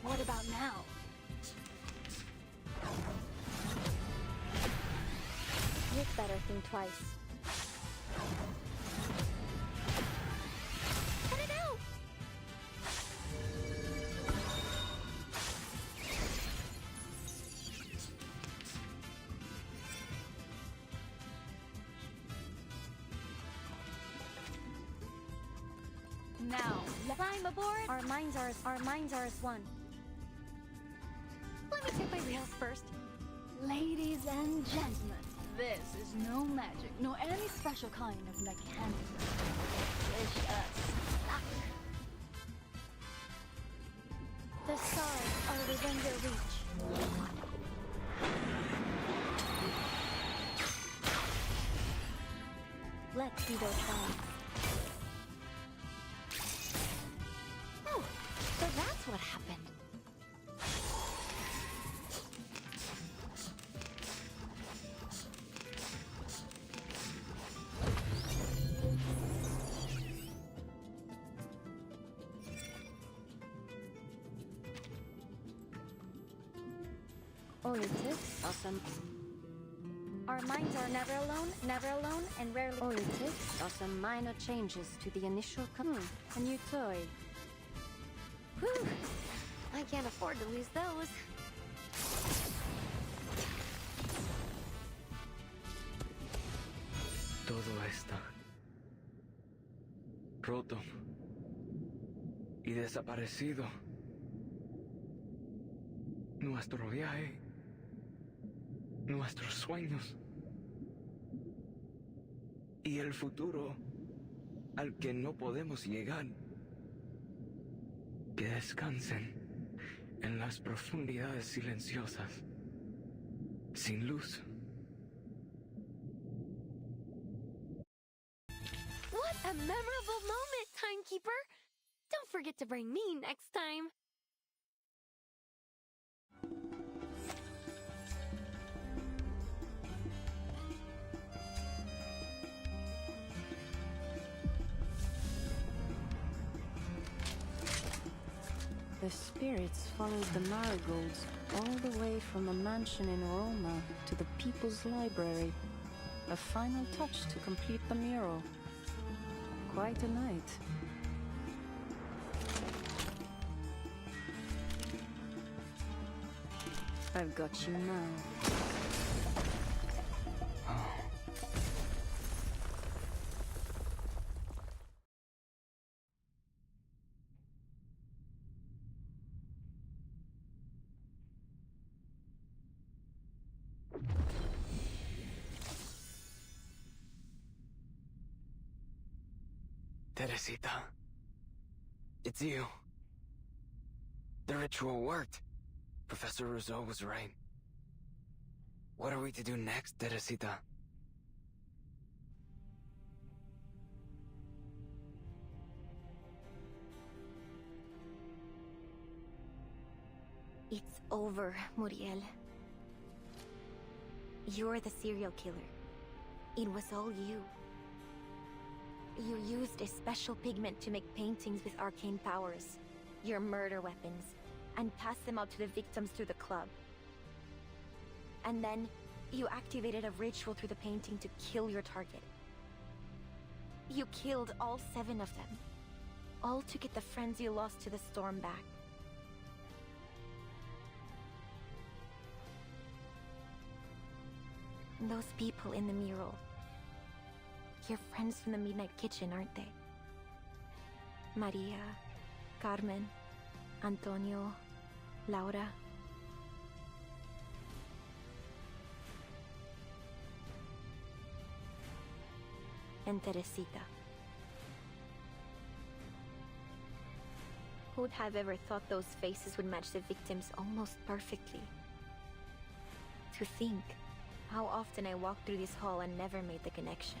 Speaker 7: What about now?
Speaker 8: You'd better think twice. Cut it out!
Speaker 7: Now,
Speaker 8: Climb aboard! Our minds are as one. Let me check my reels first.
Speaker 7: ladies and gentlemen, this is no magic, nor any special kind of mechanism. Wish us luck.
Speaker 8: The stars are within your reach. Let's see those signs. Oh, so that's what happened. Olytics, awesome. Our minds are never alone, and rarely. Olytics, awesome minor changes to the initial. A new toy. Whew! I can't afford to lose those.
Speaker 10: Todo está roto y desaparecido. Nuestro viaje, nuestros sueños y el futuro al que no podemos llegar. Que descansen en las profundidades silenciosas, sin luz.
Speaker 8: What a memorable moment, Timekeeper! Don't forget to bring me next time.
Speaker 13: The spirits followed the marigolds all the way from a mansion in Roma to the People's Library. A final touch to complete the mural. Quite a night. I've got you now.
Speaker 10: Teresita, it's you. The ritual worked. Professor Rousseau was right. What are we to do next, Teresita?
Speaker 5: It's over, Muriel. You're the serial killer. It was all you. You used a special pigment to make paintings with arcane powers, your murder weapons, and passed them out to the victims through the club. And then, you activated a ritual through the painting to kill your target. You killed all 7 of them.
Speaker 11: all to get the friends you lost to the storm back. Those people in the mural. Your friends from the Midnight Kitchen, aren't they? Maria, Carmen, Antonio, Laura. And Teresita. Who'd have ever thought those faces would match the victims almost perfectly? To think how often I walked through this hall and never made the connection.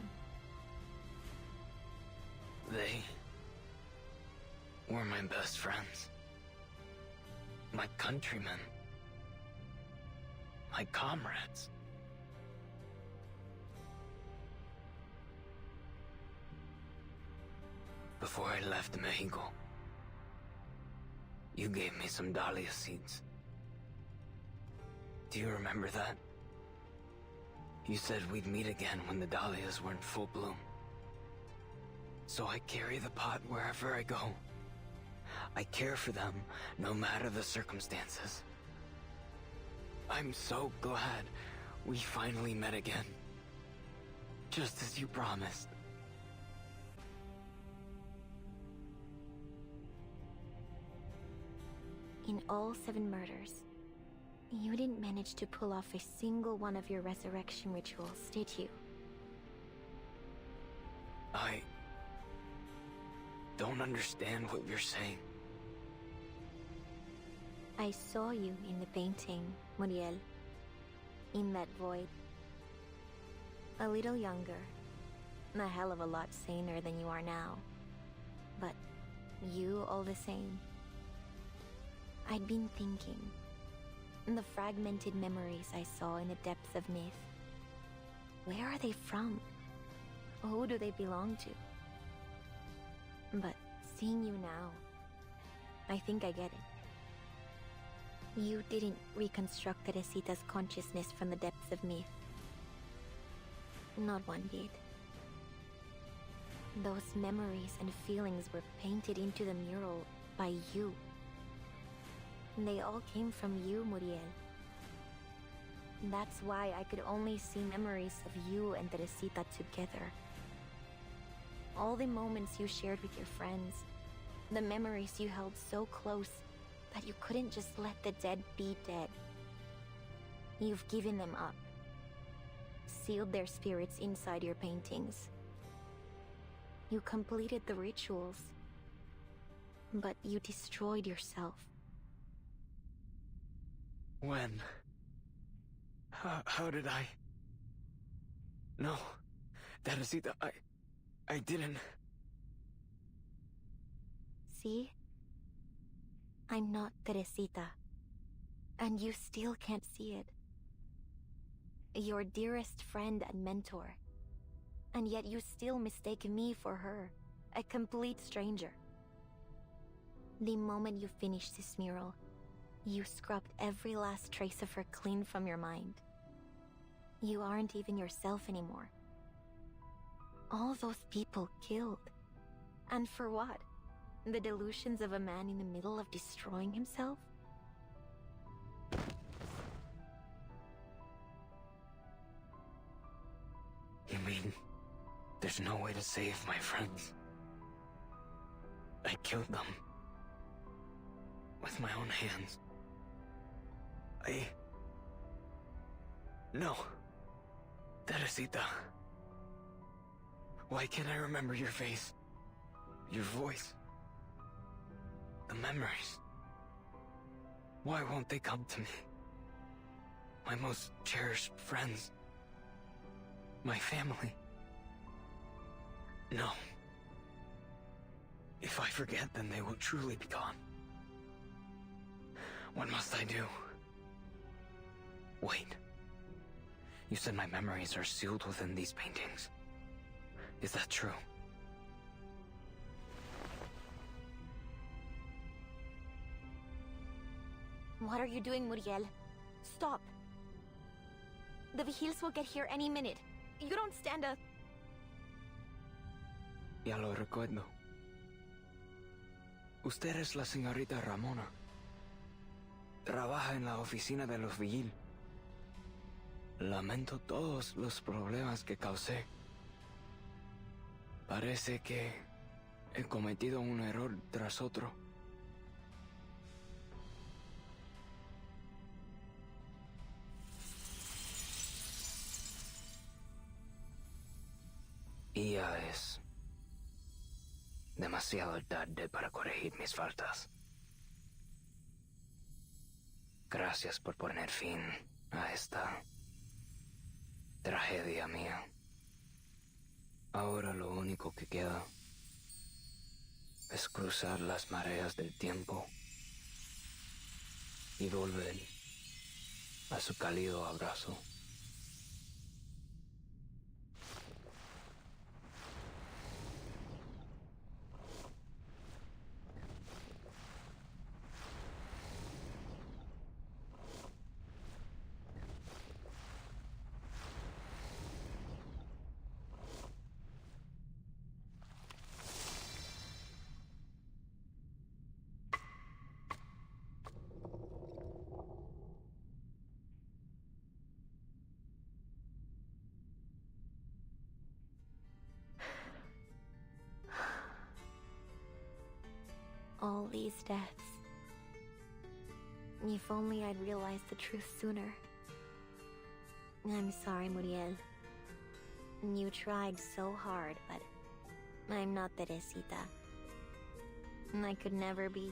Speaker 10: They were my best friends. My countrymen. My comrades. Before I left Mexico, you gave me some dahlia seeds. Do you remember that? You said we'd meet again when the dahlias were in full bloom. So I carry the pot wherever I go. I care for them, no matter the circumstances. I'm so glad we finally met again. Just as you promised.
Speaker 11: In all 7 murders, you didn't manage to pull off a single one of your resurrection rituals, did you?
Speaker 10: I don't understand what you're saying.
Speaker 11: I saw you in the painting, Muriel. In that void. A little younger. A hell of a lot saner than you are now. But you all the same. I'd been thinking. The fragmented memories I saw in the depths of myth. Where are they from? Who do they belong to? But seeing you now, I think I get it. You didn't reconstruct Teresita's consciousness from the depths of myth. Not one did. Those memories and feelings were painted into the mural by you. They all came from you, Muriel. That's why I could only see memories of you and Teresita together. All the moments you shared with your friends, the memories you held so close that you couldn't just let the dead be dead. You've given them up, sealed their spirits inside your paintings. You completed the rituals, but you destroyed yourself.
Speaker 10: When? How did I? No, Teresita, I didn't.
Speaker 11: See? I'm not Teresita. And you still can't see it. Your dearest friend and mentor. And yet you still mistake me for her, a complete stranger. The moment you finished this mural, you scrubbed every last trace of her clean from your mind. You aren't even yourself anymore. All those people killed. And for what? The delusions of a man in the middle of destroying himself?
Speaker 10: You mean there's no way to save my friends? I killed them. With my own hands. No. Teresita. Why can't I remember your face? Your voice? The memories? Why won't they come to me? My most cherished friends. My family. No. If I forget, then they will truly be gone. What must I do? Wait. You said my memories are sealed within these paintings. Is that true?
Speaker 11: What are you doing, Muriel? Stop! The Vigils will get here any minute. You don't stand a...
Speaker 10: Ya lo recuerdo. Usted es la señorita Ramona. Trabaja en la oficina de los Vigil. Lamento todos los problemas que causé. Parece que he cometido un error tras otro. Y ya es demasiado tarde para corregir mis faltas. Gracias por poner fin a esta tragedia mía. Ahora lo único que queda es cruzar las mareas del tiempo y volver a su cálido abrazo.
Speaker 5: All these deaths. If only I'd realized the truth sooner. I'm sorry, Muriel. You tried so hard, but I'm not Teresita. I could never be.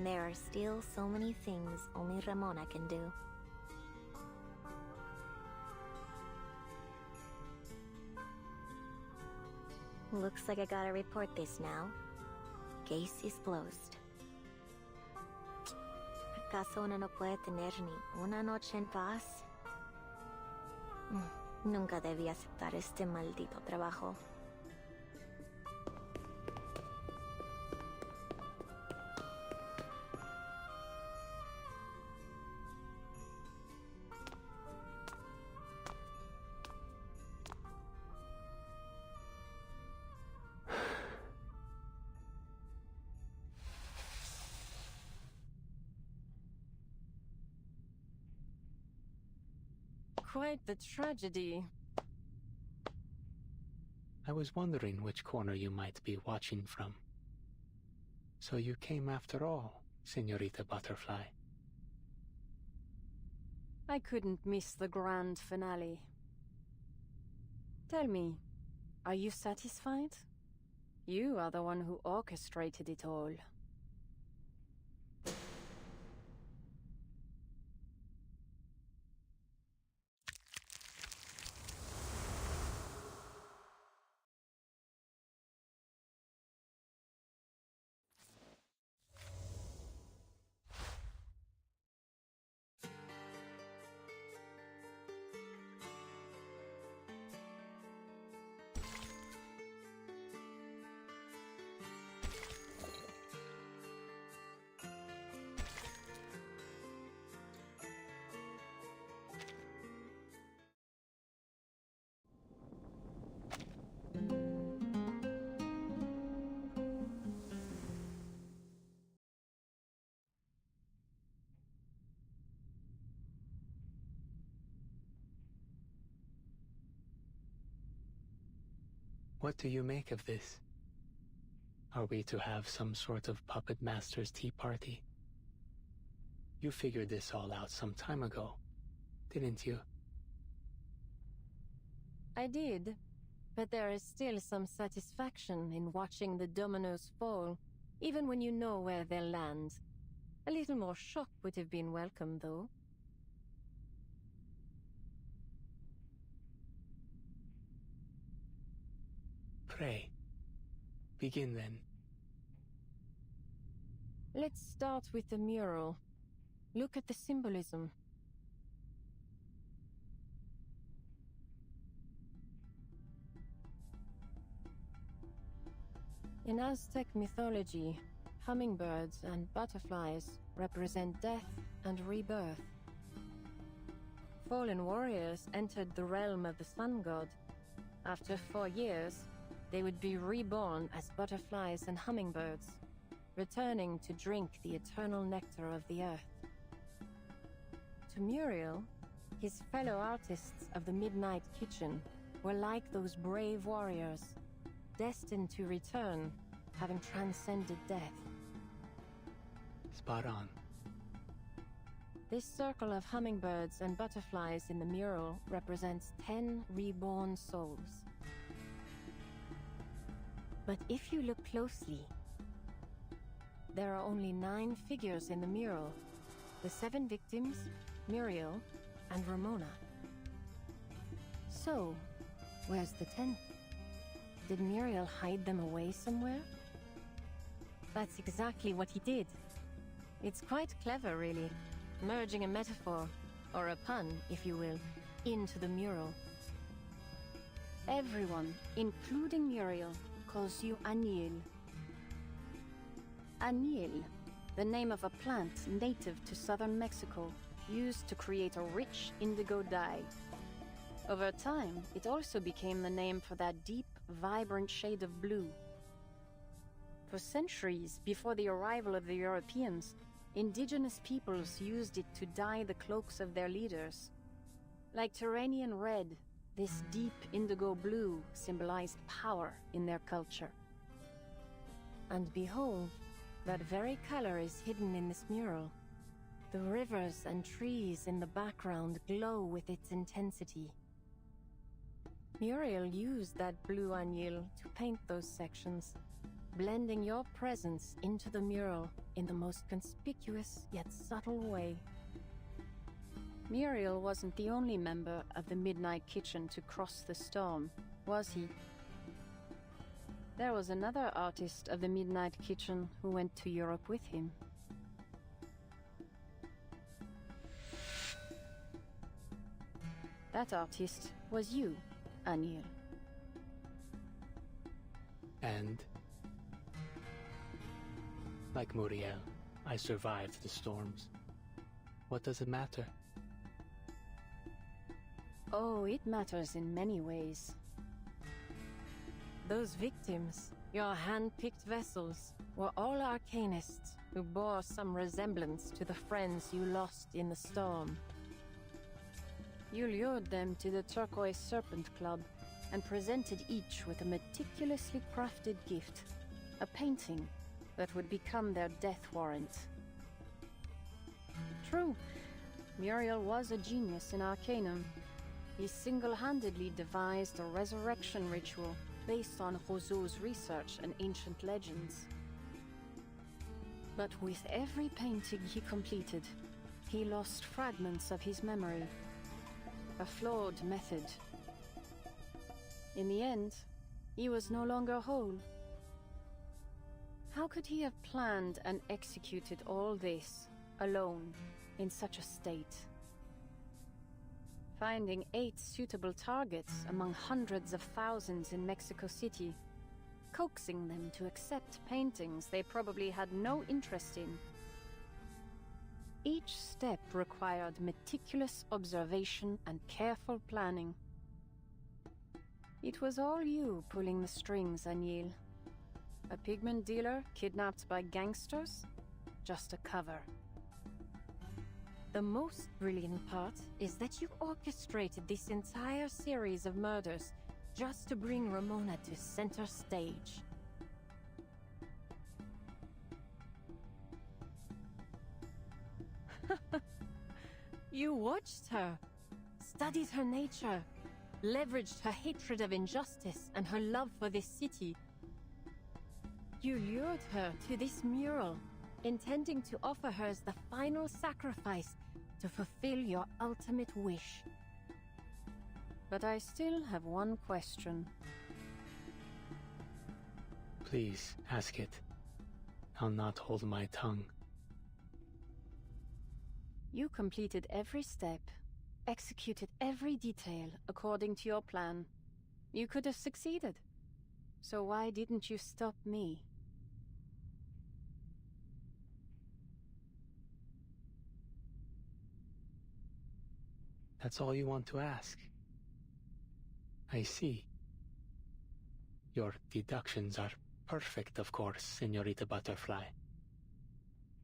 Speaker 5: There are still so many things only Ramona can do. Looks like I gotta report this now. Case is closed. ¿Acaso uno no puede tener ni una noche en paz? Nunca debí aceptar este maldito trabajo.
Speaker 13: Quite the tragedy.
Speaker 3: I was wondering which corner you might be watching from. So you came after all, Señorita Butterfly.
Speaker 13: I couldn't miss the grand finale. Tell me, are you satisfied? You are the one who orchestrated it all.
Speaker 3: What do you make of this? Are we to have some sort of puppet master's tea party? You figured this all out some time ago, didn't you?
Speaker 13: I did, but there is still some satisfaction in watching the dominoes fall, even when you know where they'll land. A little more shock would have been welcome, though.
Speaker 3: Pray. Begin then.
Speaker 13: Let's start with the mural. Look at the symbolism. In Aztec mythology, hummingbirds and butterflies represent death and rebirth. Fallen warriors entered the realm of the sun god. After 4 years,
Speaker 14: they would be reborn as butterflies and hummingbirds, returning to drink the eternal nectar of the earth. To Muriel, his fellow artists of the Midnight Kitchen were like those brave warriors, destined to return, having transcended death.
Speaker 3: Spot on.
Speaker 14: This circle of hummingbirds and butterflies in the mural represents 10 reborn souls. But if you look closely, there are only 9 figures in the mural. The 7 victims, Muriel, and Ramona. So, where's the 10th? Did Muriel hide them away somewhere? That's exactly what he did. It's quite clever, really. Merging a metaphor, or a pun, if you will, into the mural.
Speaker 13: Everyone, including Muriel, calls you Anil. Anil, the name of a plant native to southern Mexico, used to create a rich indigo dye. Over time, it also became the name for that deep, vibrant shade of blue. For centuries before the arrival of the Europeans, indigenous peoples used it to dye the cloaks of their leaders. Like Turanian red, this deep indigo blue symbolized power in their culture.
Speaker 14: And behold, that very color is hidden in this mural. The rivers and trees in the background glow with its intensity. Muriel used that blue anil to paint those sections, blending your presence into the mural in the most conspicuous yet subtle way.
Speaker 13: Muriel wasn't the only member of the Midnight Kitchen to cross the storm, was he? There was another artist of the Midnight Kitchen who went to Europe with him. That artist was you, Anil.
Speaker 3: And like Muriel, I survived the storms. What does it matter?
Speaker 13: Oh, it matters in many ways.
Speaker 14: Those victims, your hand-picked vessels, were all arcanists who bore some resemblance to the friends you lost in the storm.
Speaker 13: You lured them to the Turquoise Serpent Club and presented each with a meticulously crafted gift, a painting that would become their death warrant. True, Muriel was a genius in Arcanum. He single-handedly devised a resurrection ritual based on Rousseau's research and ancient legends. But with every painting he completed, he lost fragments of his memory. A flawed method. In the end, he was no longer whole. How could he have planned and executed all this, alone, in such a state? Finding 8 suitable targets among hundreds of thousands in Mexico City, coaxing them to accept paintings they probably had no interest in. Each step required meticulous observation and careful planning. It was all you pulling the strings, Anil. A pigment dealer kidnapped by gangsters? Just a cover.
Speaker 14: The most brilliant part is that you orchestrated this entire series of murders just to bring Ramona to center stage. You watched her, studied her nature, leveraged her hatred of injustice and her love for this city. You lured her to this mural, intending to offer her as the final sacrifice to fulfill your ultimate wish.
Speaker 13: But I still have one question.
Speaker 3: Please, ask it. I'll not hold my tongue.
Speaker 13: You completed every step, executed every detail according to your plan. You could have succeeded. So why didn't you stop me?
Speaker 3: That's all you want to ask. I see. Your deductions are perfect, of course, Senorita Butterfly.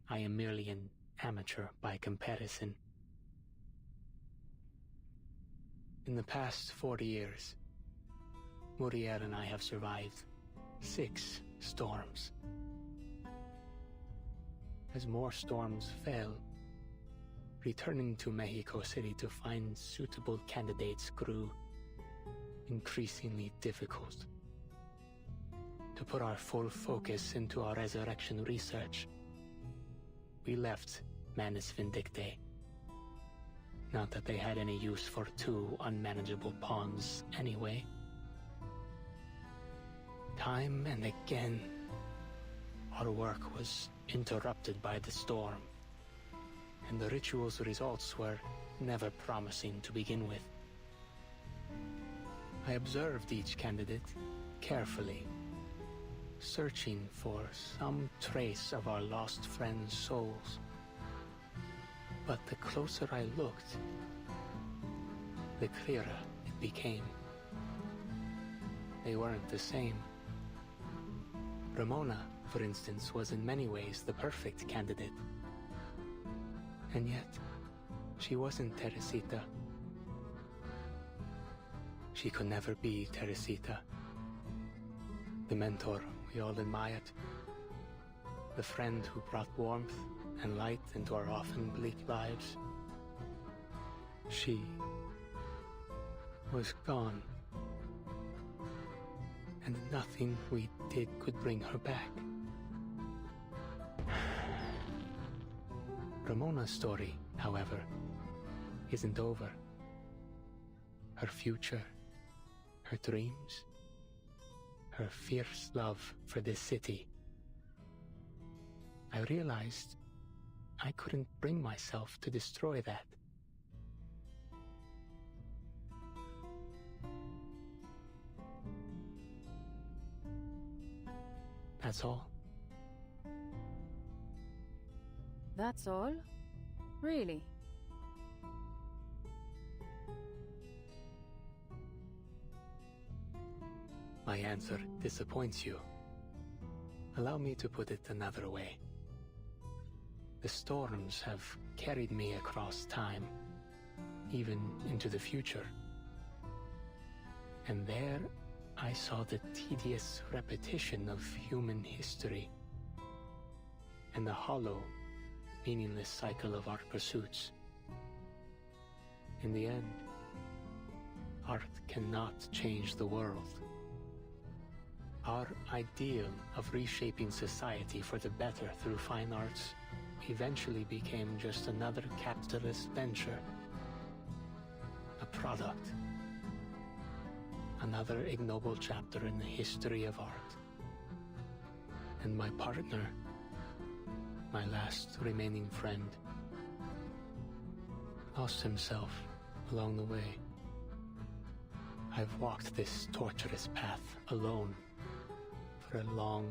Speaker 3: I am merely an amateur by comparison. In the past 40 years, Muriel and I have survived 6 storms. As more storms fell, returning to Mexico City to find suitable candidates grew increasingly difficult. To put our full focus into our resurrection research, we left Manus Vindictae. Not that they had any use for 2 unmanageable pawns anyway. Time and again, our work was interrupted by the storm, and the ritual's results were never promising to begin with. I observed each candidate carefully, searching for some trace of our lost friends' souls. But the closer I looked, the clearer it became. They weren't the same. Ramona, for instance, was in many ways the perfect candidate. And yet, she wasn't Teresita. She could never be Teresita. The mentor we all admired. The friend who brought warmth and light into our often bleak lives. She was gone. And nothing we did could bring her back. Ramona's story, however, isn't over. Her future, her dreams, her fierce love for this city. I realized I couldn't bring myself to destroy that. That's all.
Speaker 14: That's all? Really?
Speaker 3: My answer disappoints you. Allow me to put it another way. The storms have carried me across time, even into the future. And there I saw the tedious repetition of human history and the hollow, meaningless cycle of our pursuits. In the end, art cannot change the world. Our ideal of reshaping society for the better through fine arts eventually became just another capitalist venture, a product, another ignoble chapter in the history of art. And my partner, my last remaining friend, lost himself along the way. I've walked this torturous path alone for a long,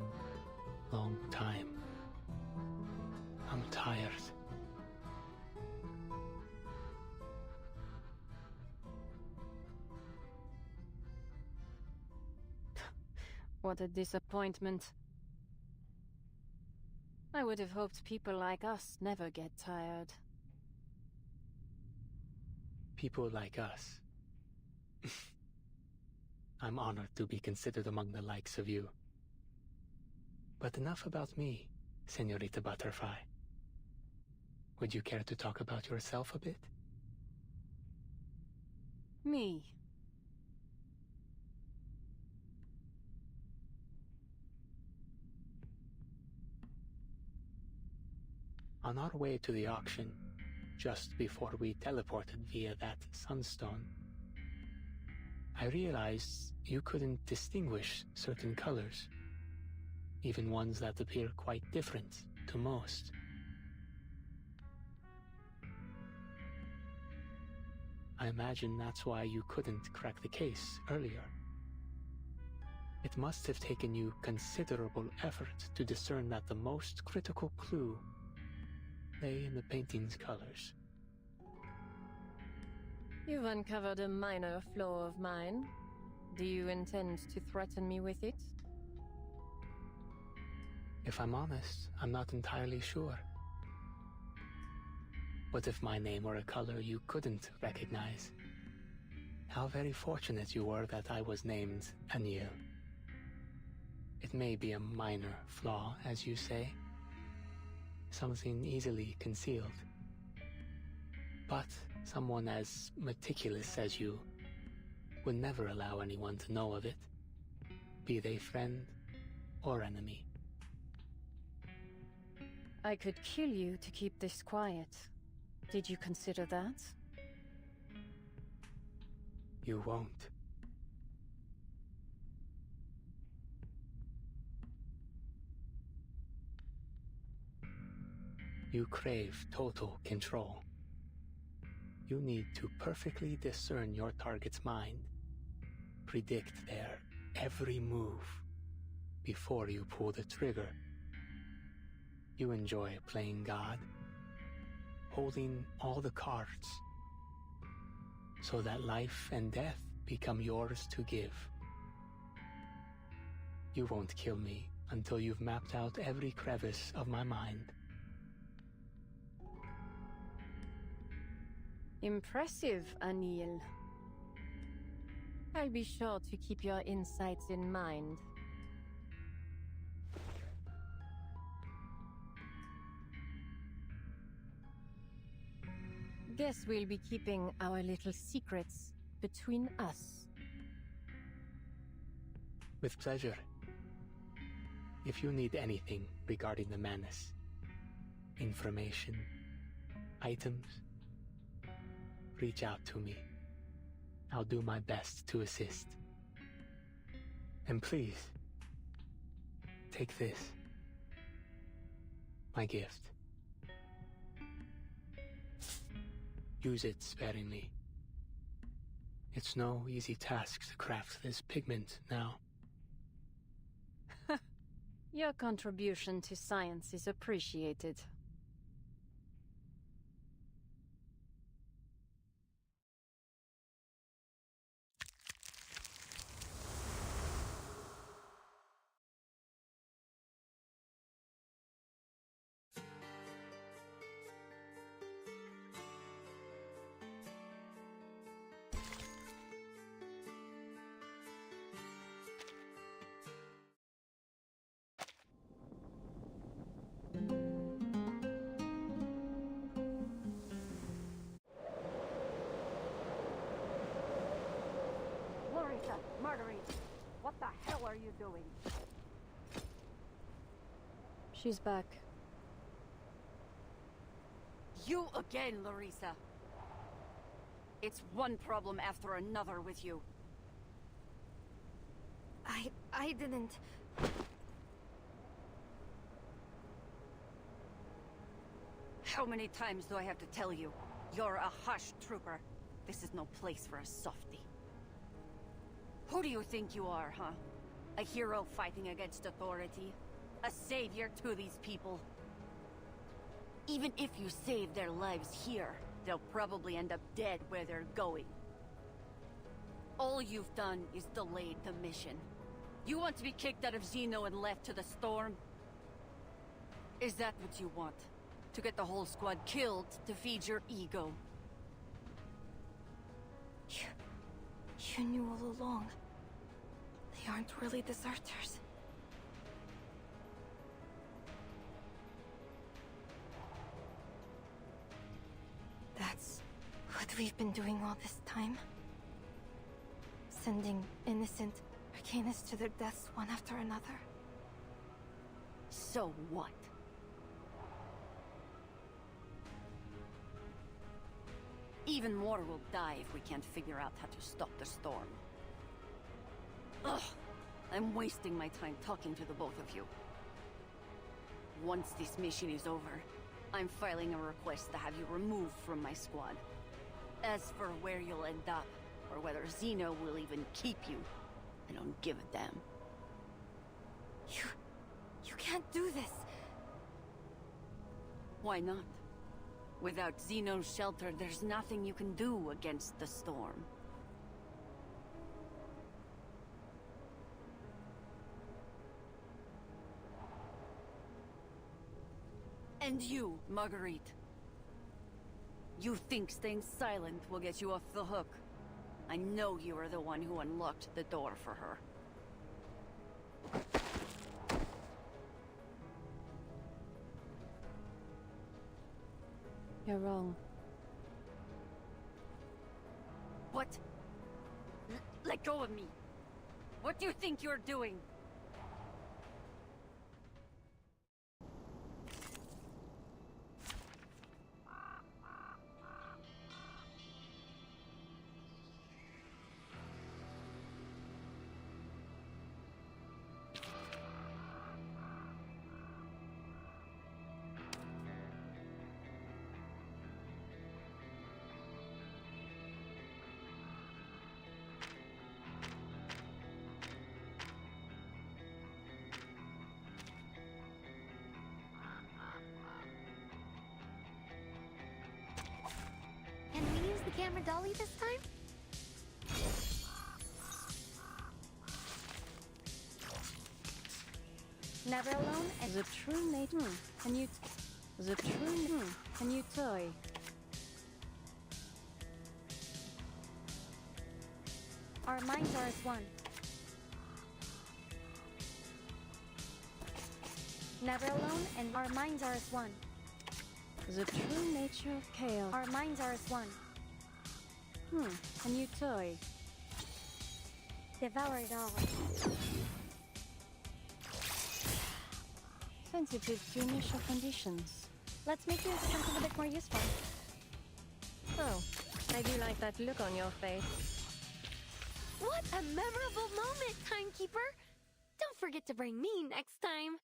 Speaker 3: long time. I'm tired.
Speaker 14: What a disappointment. I would have hoped people like us never get tired.
Speaker 3: People like us. I'm honored to be considered among the likes of you. But enough about me, Senorita Butterfly. Would you care to talk about yourself a bit?
Speaker 14: Me?
Speaker 3: On our way to the auction, just before we teleported via that sunstone, I realized you couldn't distinguish certain colors, even ones that appear quite different to most. I imagine that's why you couldn't crack the case earlier. It must have taken you considerable effort to discern that the most critical clue lay in the painting's colors.
Speaker 14: You've uncovered a minor flaw of mine. Do you intend to threaten me with it?
Speaker 3: If I'm honest, I'm not entirely sure. What if my name were a color you couldn't recognize? How very fortunate you were that I was named Anil. It may be a minor flaw, as you say, something easily concealed. But someone as meticulous as you would never allow anyone to know of it, be they friend or enemy.
Speaker 14: I could kill you to keep this quiet. Did you consider that?
Speaker 3: You won't. You crave total control. You need to perfectly discern your target's mind, predict their every move before you pull the trigger. You enjoy playing God, holding all the cards, so that life and death become yours to give. You won't kill me until you've mapped out every crevice of my mind.
Speaker 14: Impressive, Anil. I'll be sure to keep your insights in mind. Guess we'll be keeping our little secrets between us.
Speaker 3: With pleasure. If you need anything regarding the menace, information, items, reach out to me. I'll do my best to assist. And please, take this, my gift. Use it sparingly. It's no easy task to craft this pigment now.
Speaker 14: Your contribution to science is appreciated.
Speaker 15: What the hell are you doing?
Speaker 14: She's back.
Speaker 15: You again, Larissa. It's one problem after another with you.
Speaker 5: I didn't...
Speaker 15: How many times do I have to tell you? You're a hush trooper. This is no place for a softie. Who do you think you are, huh? A hero fighting against authority? A savior to these people? Even if you save their lives here, they'll probably end up dead where they're going. All you've done is delayed the mission. You want to be kicked out of Xeno and left to the storm? Is that what you want? To get the whole squad killed to feed your ego?
Speaker 5: You knew all along. They aren't really deserters. That's what we've been doing all this time. Sending innocent Arcanists to their deaths one after another.
Speaker 15: So what? Even more will die if we can't figure out how to stop the storm. Ugh! I'm wasting my time talking to the both of you. Once this mission is over, I'm filing a request to have you removed from my squad. As for where you'll end up, or whether Xeno will even keep you, I don't give a damn.
Speaker 5: You can't do this!
Speaker 15: Why not? Without Xeno's shelter, there's nothing you can do against the storm. And you, Marguerite. You think staying silent will get you off the hook. I know you are the one who unlocked the door for her.
Speaker 14: You're wrong.
Speaker 15: What? Let go of me. What do you think you're doing?
Speaker 5: Can we use the camera dolly this time?
Speaker 8: Never alone and
Speaker 14: The true mate. And you. The true. And you toy.
Speaker 8: our minds are as one. Never alone and our minds are as one.
Speaker 14: The true nature of chaos.
Speaker 8: Our minds are as one.
Speaker 14: A new toy.
Speaker 8: Devour it all.
Speaker 14: Sensitive to initial conditions.
Speaker 8: Let's make this something a bit more useful.
Speaker 14: Oh, I do like that look on your face.
Speaker 5: What a memorable moment, Timekeeper! Don't forget to bring me next time.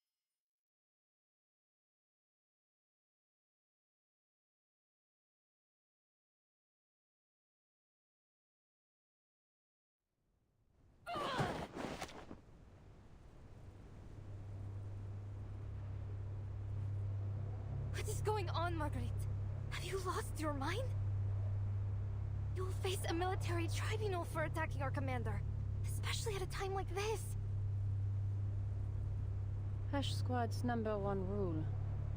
Speaker 5: What is going on, Marguerite? Have you lost your mind? You'll face a military tribunal for attacking our commander, especially at a time like this.
Speaker 14: Hash Squad's #1 rule.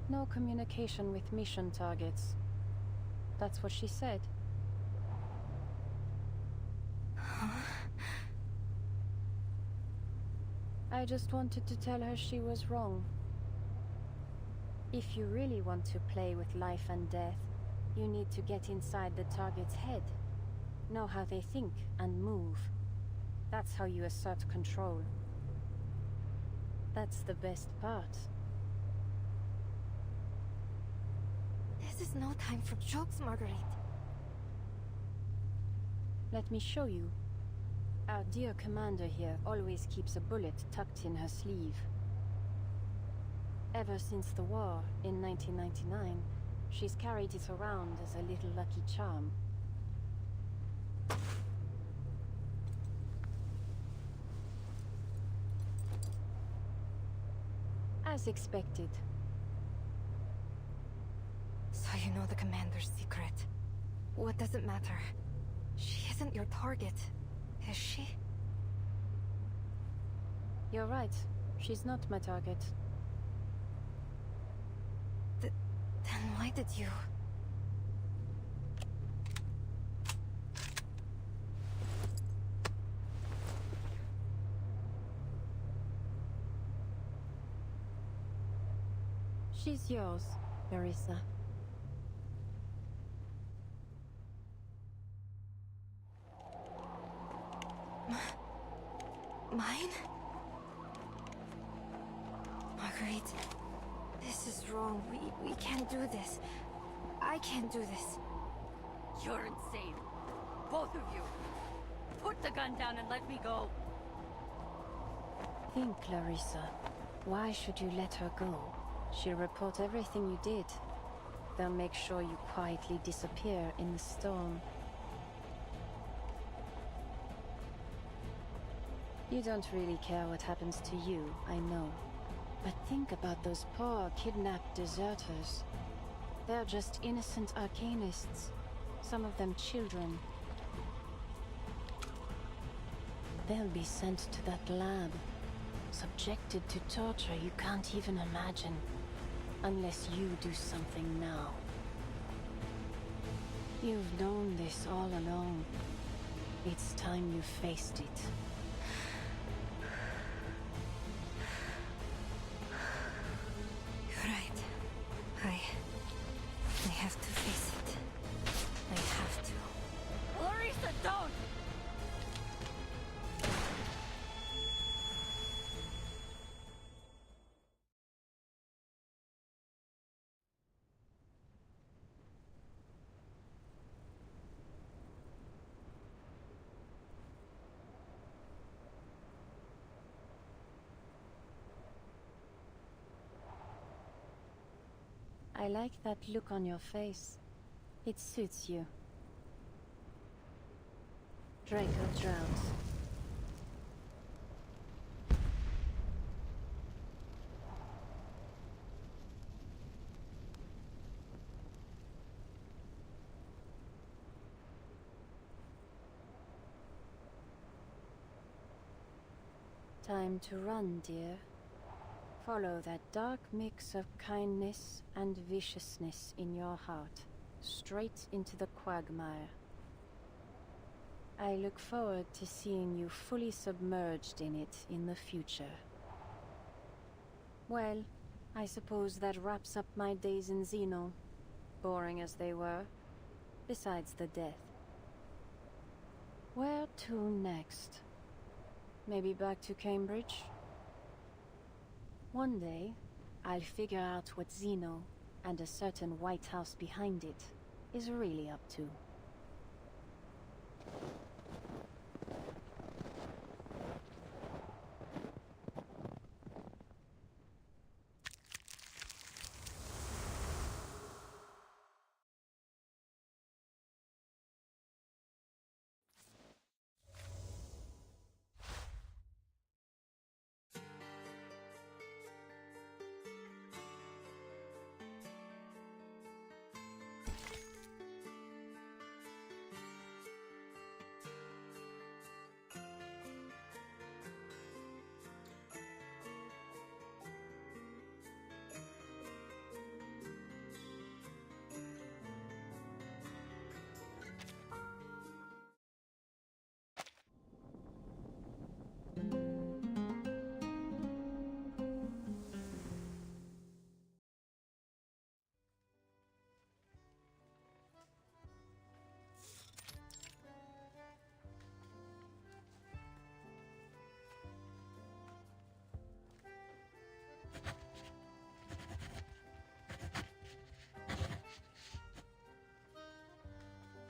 Speaker 14: No communication with mission targets. That's what she said. I just wanted to tell her she was wrong. If you really want to play with life and death, you need to get inside the target's head. Know how they think and move. That's how you assert control. That's the best part.
Speaker 5: This is no time for jokes, Marguerite.
Speaker 14: Let me show you. Our dear commander here always keeps a bullet tucked in her sleeve. Ever since the war in 1999, she's carried it around as a little lucky charm. As expected.
Speaker 5: So you know the commander's secret. What does it matter? She isn't your target, is she?
Speaker 14: You're right. She's not my target.
Speaker 5: Then why did you...
Speaker 14: She's yours, Larissa.
Speaker 5: Mine? Marguerite, this is wrong. We can't do this. I can't do this.
Speaker 15: You're insane. Both of you. Put the gun down and let me go.
Speaker 14: Think, Larissa. Why should you let her go? She'll report everything you did. They'll make sure you quietly disappear in the storm. You don't really care what happens to you, I know. But think about those poor, kidnapped deserters. They're just innocent arcanists. Some of them children. They'll be sent to that lab. Subjected to torture you can't even imagine.
Speaker 13: Unless you do something now. You've known this all along. It's time you faced it.
Speaker 5: You're right. I have to face it. I have to.
Speaker 15: Larissa, don't!
Speaker 13: I like that look on your face. It suits you. Draco drowns. Time to run, dear. Follow that dark mix of kindness and viciousness in your heart, straight into the quagmire. I look forward to seeing you fully submerged in it in the future. Well, I suppose that wraps up my days in Xeno, boring as they were, besides the death. Where to next? Maybe back to Cambridge? One day, I'll figure out what Xeno, and a certain White House behind it, is really up to.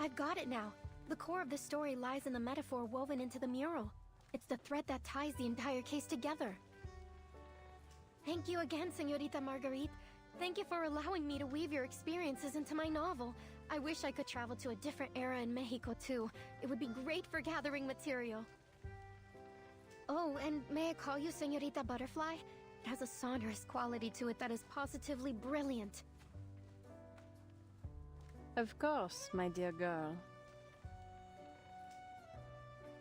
Speaker 11: I've got it now. The core of the story lies in the metaphor woven into the mural. It's the thread that ties the entire case together. Thank you again, Señorita Marguerite. Thank you for allowing me to weave your experiences into my novel. I wish I could travel to a different era in Mexico too. It would be great for gathering material. Oh, and may I call you Señorita Butterfly? It has a sonorous quality to it that is positively brilliant.
Speaker 13: Of course, my dear girl.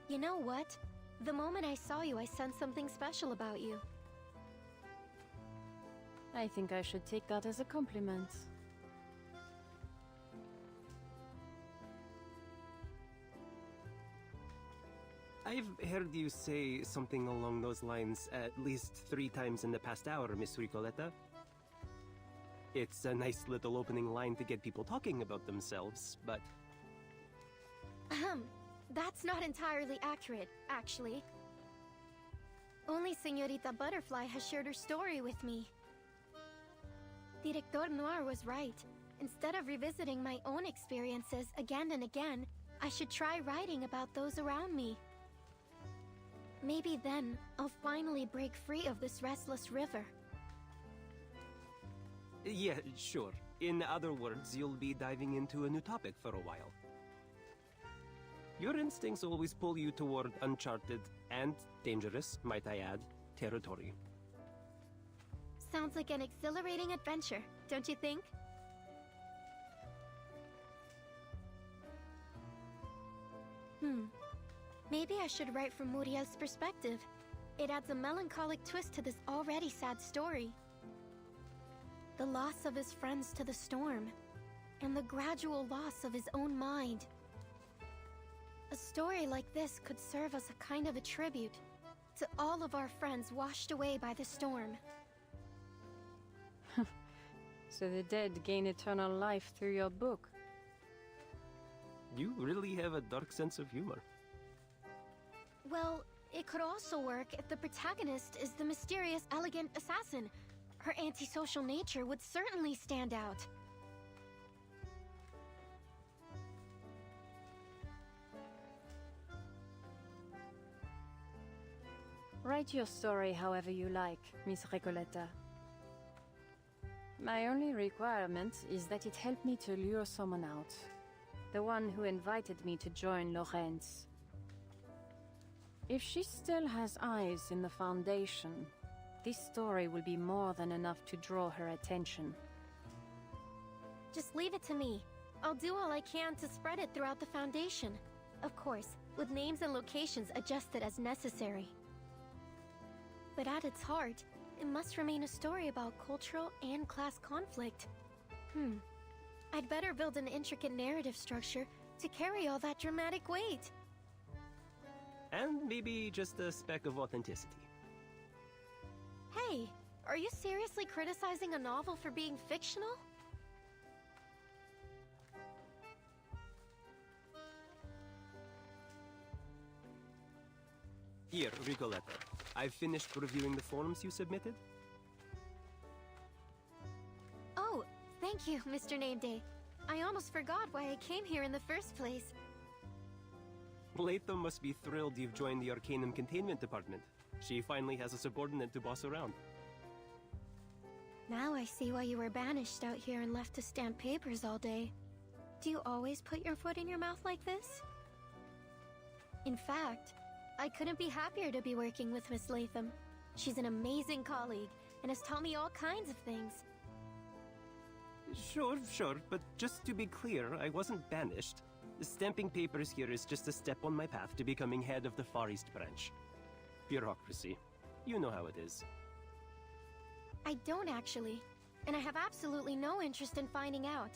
Speaker 11: You know what? The moment I saw you, I sensed something special about you.
Speaker 13: I think I should take that as a compliment.
Speaker 16: I've heard you say something along those lines at least 3 times in the past hour, Miss Ricoletta. It's a nice little opening line to get people talking about themselves, but...
Speaker 11: That's not entirely accurate, actually. Only Señorita Butterfly has shared her story with me. Director Noir was right. Instead of revisiting my own experiences again and again, I should try writing about those around me. Maybe then, I'll finally break free of this restless river.
Speaker 16: Yeah, sure. In other words, you'll be diving into a new topic for a while. Your instincts always pull you toward uncharted and dangerous, might I add, territory.
Speaker 11: Sounds like an exhilarating adventure, don't you think? Maybe I should write from Muriel's perspective. It adds a melancholic twist to this already sad story.
Speaker 17: The loss of his friends to the storm, and the gradual loss of his own mind. A story like this could serve as a kind of a tribute to all of our friends washed away by the storm.
Speaker 14: So the dead gain eternal life through your book.
Speaker 16: You really have a dark sense of humor.
Speaker 17: Well, it could also work if the protagonist is the mysterious, elegant assassin. Her antisocial nature would certainly stand out.
Speaker 14: Write your story however you like, Miss Recoleta. My only requirement is that it help me to lure someone out. The one who invited me to join Lorenz. If she still has eyes in the Foundation, this story will be more than enough to draw her attention.
Speaker 17: Just leave it to me. I'll do all I can to spread it throughout the Foundation. Of course, with names and locations adjusted as necessary. But at its heart, it must remain a story about cultural and class conflict. I'd better build an intricate narrative structure to carry all that dramatic weight.
Speaker 16: And maybe just a speck of authenticity.
Speaker 17: Hey, are you seriously criticizing a novel for being fictional?
Speaker 16: Here, Ricoletta. I've finished reviewing the forms you submitted.
Speaker 17: Oh, thank you, Mr. Nameday. I almost forgot why I came here in the first place.
Speaker 16: Latham must be thrilled you've joined the Arcanum Containment Department. She finally has a subordinate to boss around.
Speaker 17: Now I see why you were banished out here and left to stamp papers all day. Do you always put your foot in your mouth like this? In fact, I couldn't be happier to be working with Miss Latham. She's an amazing colleague and has taught me all kinds of things.
Speaker 16: Sure, but just to be clear, I wasn't banished. Stamping papers here is just a step on my path to becoming head of the Far East branch. Bureaucracy. You know how it is.
Speaker 17: I don't actually, and I have absolutely no interest in finding out.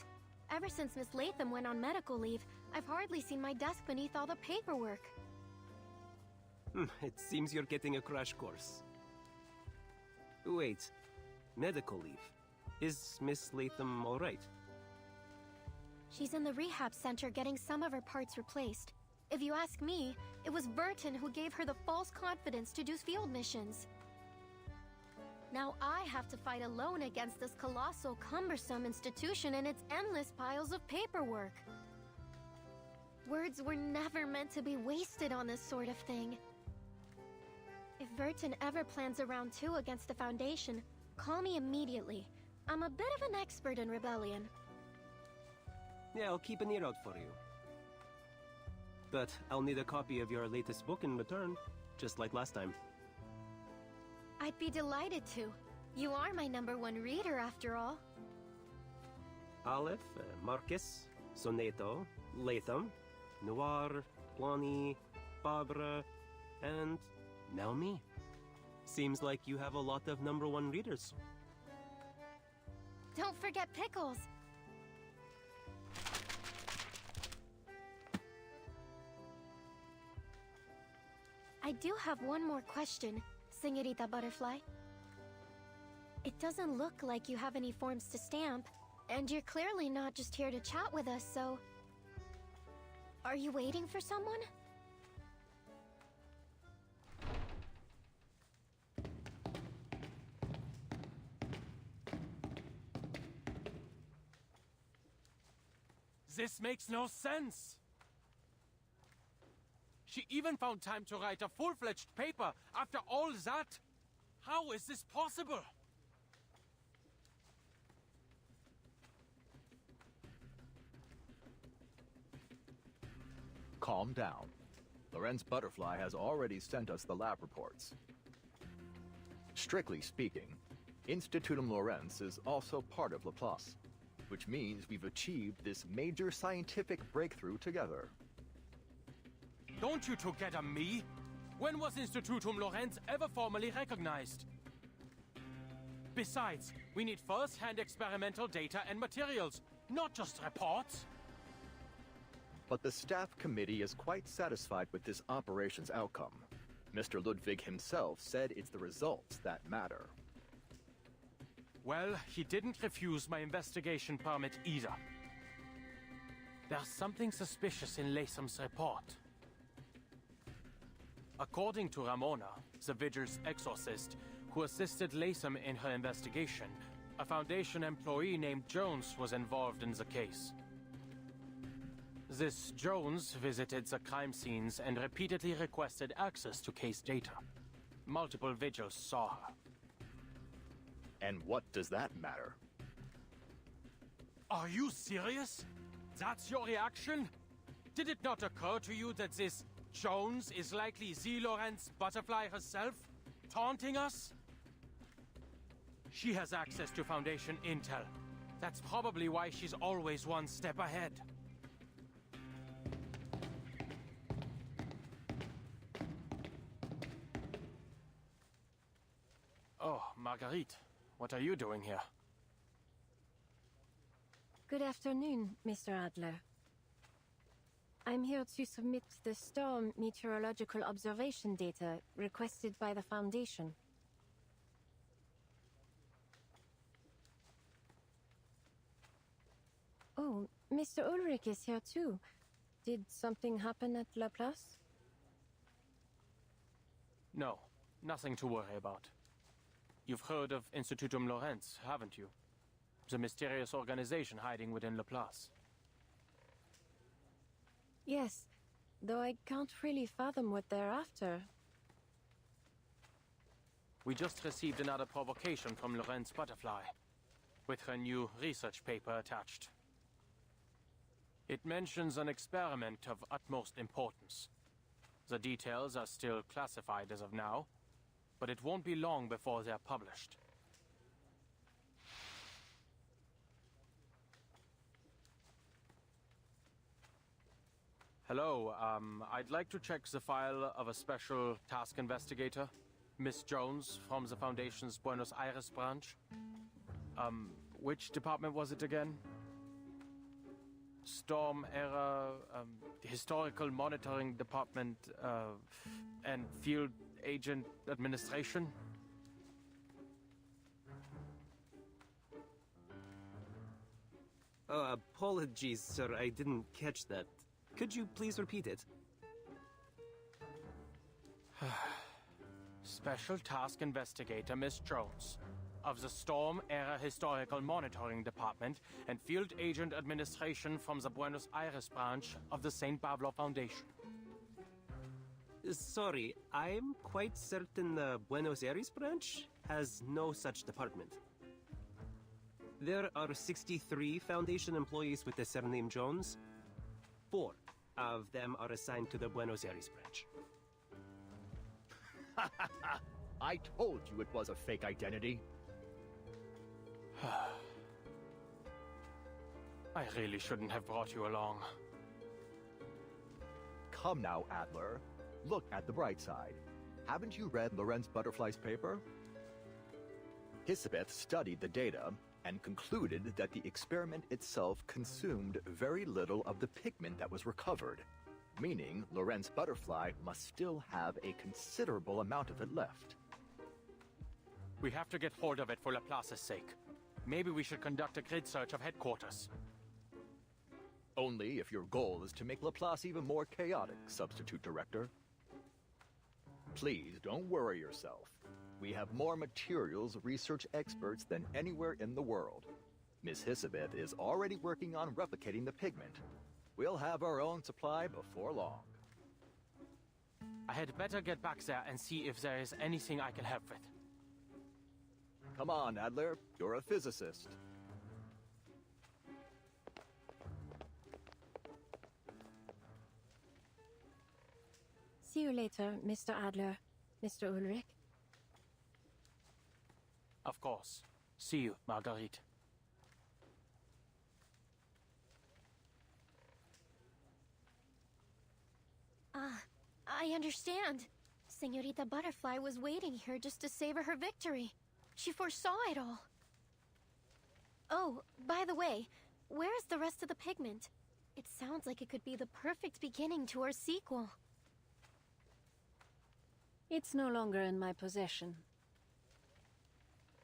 Speaker 17: Ever since Miss Latham went on medical leave, I've hardly seen my desk beneath all the paperwork.
Speaker 16: It seems you're getting a crash course. Wait, medical leave. Is Miss Latham alright?
Speaker 17: She's in the rehab center getting some of her parts replaced. If you ask me, it was Burton who gave her the false confidence to do field missions. Now I have to fight alone against this colossal, cumbersome institution and its endless piles of paperwork. Words were never meant to be wasted on this sort of thing. If Burton ever plans a round 2 against the Foundation, call me immediately. I'm a bit of an expert in rebellion.
Speaker 16: Yeah, I'll keep an ear out for you. But I'll need a copy of your latest book in return, just like last time.
Speaker 17: I'd be delighted to. You are my #1 reader, after all.
Speaker 16: Aleph, Marcus, Soneto, Latham, Noir, Blani, Barbara, and now me. Seems like you have a lot of #1 readers.
Speaker 17: Don't forget Pickles! I do have one more question, Señorita Butterfly. It doesn't look like you have any forms to stamp, and you're clearly not just here to chat with us, so... Are you waiting for someone?
Speaker 6: This makes no sense! She even found time to write a full-fledged paper after all that! How is this possible?
Speaker 18: Calm down. Lorenz Butterfly has already sent us the lab reports. Strictly speaking, Institutum Lorenz is also part of Laplace, which means we've achieved this major scientific breakthrough together.
Speaker 6: Don't you two get on me? When was Institutum Lorenz ever formally recognized? Besides,
Speaker 19: We need first-hand experimental data and materials, not just reports.
Speaker 18: But the staff committee is quite satisfied with this operation's outcome. Mr. Ludwig himself said it's the results that matter.
Speaker 19: Well, he didn't refuse my investigation permit either. There's something suspicious in Lasom's report. According to Ramona, the Vigil's exorcist, who assisted Lasom in her investigation, a Foundation employee named Jones was involved in the case. This Jones visited the crime scenes and repeatedly requested access to case data. Multiple Vigils saw her.
Speaker 18: And what does that matter?
Speaker 19: Are you serious? That's your reaction? Did it not occur to you that this Jones is likely Z. Lorenz Butterfly herself, taunting us? She has access to Foundation intel. That's probably why she's always one step ahead. Oh, Marguerite, what are you doing here?
Speaker 14: Good afternoon, Mr. Adler. I'm here to submit the storm meteorological observation data requested by the Foundation. Oh, Mr. Ulrich is here too. Did something happen at La Place?
Speaker 19: No, nothing to worry about. You've heard of Institutum Lorenz, haven't you? The mysterious organization hiding within Laplace.
Speaker 14: Yes, though I can't really fathom what they're after.
Speaker 19: We just received another provocation from Lorenz Butterfly, with her new research paper attached. It mentions an experiment of utmost importance. The details are still classified as of now, but it won't be long before they're published. Hello, I'd like to check the file of a special task investigator, Miss Jones, from the Foundation's Buenos Aires branch. Which department was it again? Storm Era, Historical Monitoring Department, and Field Agent Administration?
Speaker 16: Apologies, sir, I didn't catch that. Could you please repeat it?
Speaker 19: Special Task Investigator Miss Jones, of the Storm Era Historical Monitoring Department and Field Agent Administration from the Buenos Aires branch of the St. Pablo Foundation.
Speaker 16: Sorry, I'm quite certain the Buenos Aires branch has no such department. There are 63 Foundation employees with the surname Jones. 4 of them are assigned to the Buenos Aires branch.
Speaker 18: I told you it was a fake identity.
Speaker 19: I really shouldn't have brought you along.
Speaker 18: Come now, Adler. Look at the bright side. Haven't you read Lorenz Butterfly's paper? Hisabeth studied the data and concluded that the experiment itself consumed very little of the pigment that was recovered, meaning Lorenz Butterfly must still have a considerable amount of it left.
Speaker 19: We have to get hold of it for Laplace's sake. Maybe we should conduct a grid search of headquarters.
Speaker 18: Only if your goal is to make Laplace even more chaotic, Substitute Director. Please don't worry yourself. We have more materials research experts than anywhere in the world. Miss Hisabeth is already working on replicating the pigment. We'll have our own supply before long.
Speaker 19: I had better get back there and see if there is anything I can help with.
Speaker 18: Come on, Adler. You're a physicist.
Speaker 14: See you later, Mr. Adler, Mr. Ulrich.
Speaker 19: Of course. See you, Marguerite.
Speaker 17: I understand. Señorita Butterfly was waiting here just to savor her victory. She foresaw it all. Oh, by the way, where's the rest of the pigment? It sounds like it could be the perfect beginning to our sequel.
Speaker 13: It's no longer in my possession.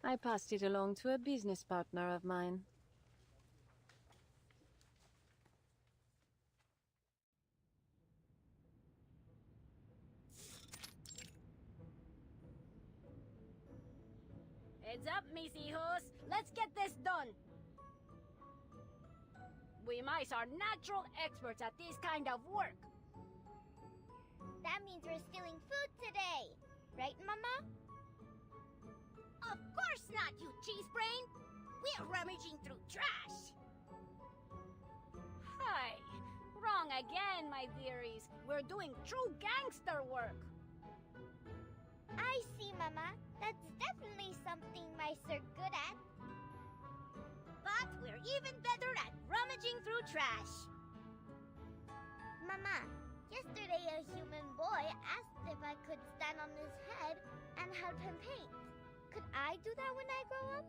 Speaker 13: I passed it along to a business partner of mine.
Speaker 20: Heads up, mis hijos. Let's get this done. We mice are natural experts at this kind of work.
Speaker 5: That means we're stealing food today. Right, Mama?
Speaker 20: Of course not, you cheese brain. We're rummaging through trash. Hi. Wrong again, my dearies. We're doing true gangster work.
Speaker 5: I see, Mama. That's definitely something mice are good at.
Speaker 20: But we're even better at rummaging through trash.
Speaker 5: Mama, yesterday a human boy asked if I could stand on his head and help him paint. Could I do that when I grow up?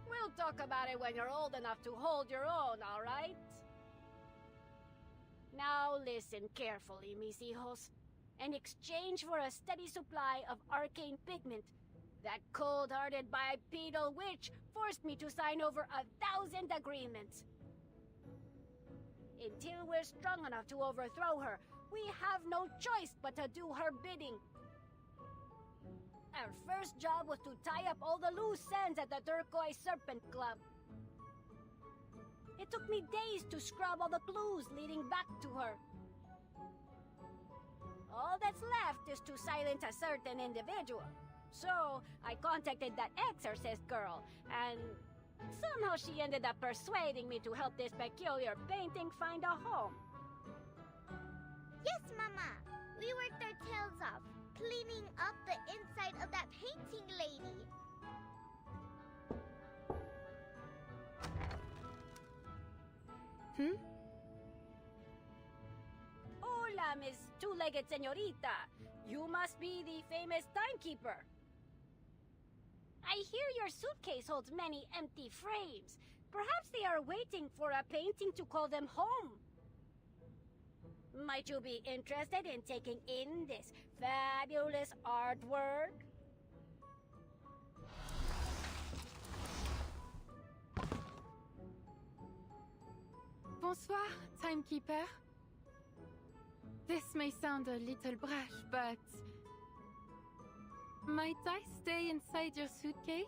Speaker 20: We'll talk about it when you're old enough to hold your own, all right? Now listen carefully, mis hijos. In exchange for a steady supply of arcane pigment, that cold-hearted bipedal witch forced me to sign over 1,000 agreements. Until we're strong enough to overthrow her, we have no choice but to do her bidding. Our first job was to tie up all the loose ends at the Turquoise Serpent Club. It took me days to scrub all the clues leading back to her. All that's left is to silence a certain individual. So, I contacted that exorcist girl, and somehow she ended up persuading me to help this peculiar painting find a home.
Speaker 5: Yes, Mama. We worked our tails off, cleaning up the inside of that painting lady.
Speaker 20: Hola, Miss Two-Legged Señorita. You must be the famous timekeeper. I hear your suitcase holds many empty frames. Perhaps they are waiting for a painting to call them home. Might you be interested in taking in this fabulous artwork?
Speaker 21: Bonsoir, timekeeper. This may sound a little brash, but might I stay inside your suitcase?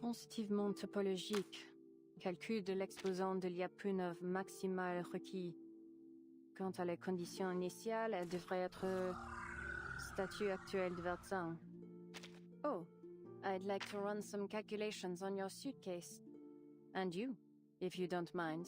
Speaker 13: Transitivement topologique. Calcul de l'exposant de Lyapunov maximal requis. Quant à les conditions initiales, elles devraient être statut actuel de Vertzang. Oh, I'd like to run some calculations on your suitcase. And you, if you don't mind.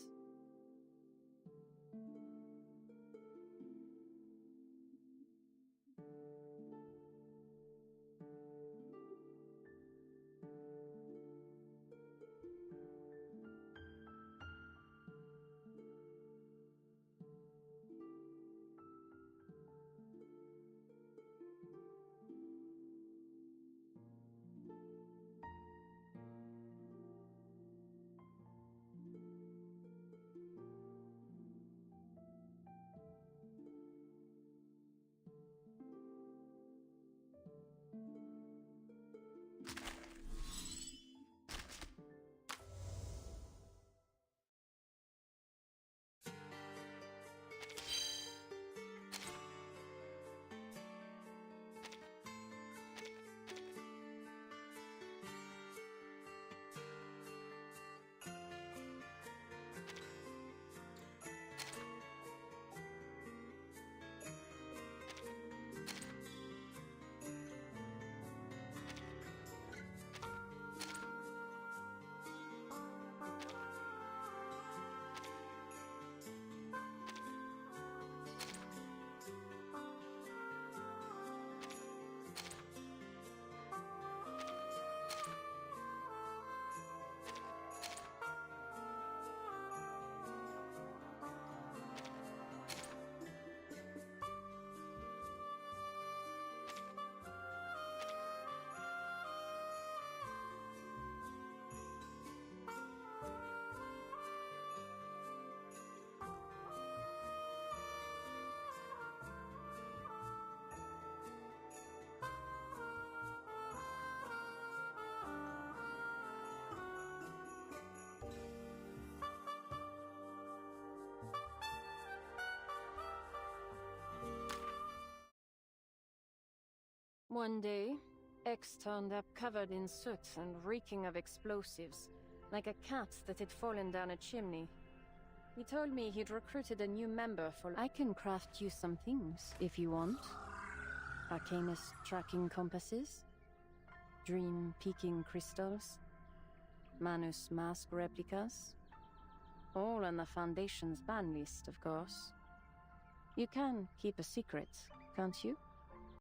Speaker 14: One day, X turned up covered in soot and reeking of explosives, like a cat that had fallen down a chimney. He told me he'd recruited a new member for... I can craft you some things, if you want. Arcanist tracking compasses, dream-peaking crystals, Manus mask replicas. All on the Foundation's ban list, of course. You can keep a secret, can't you?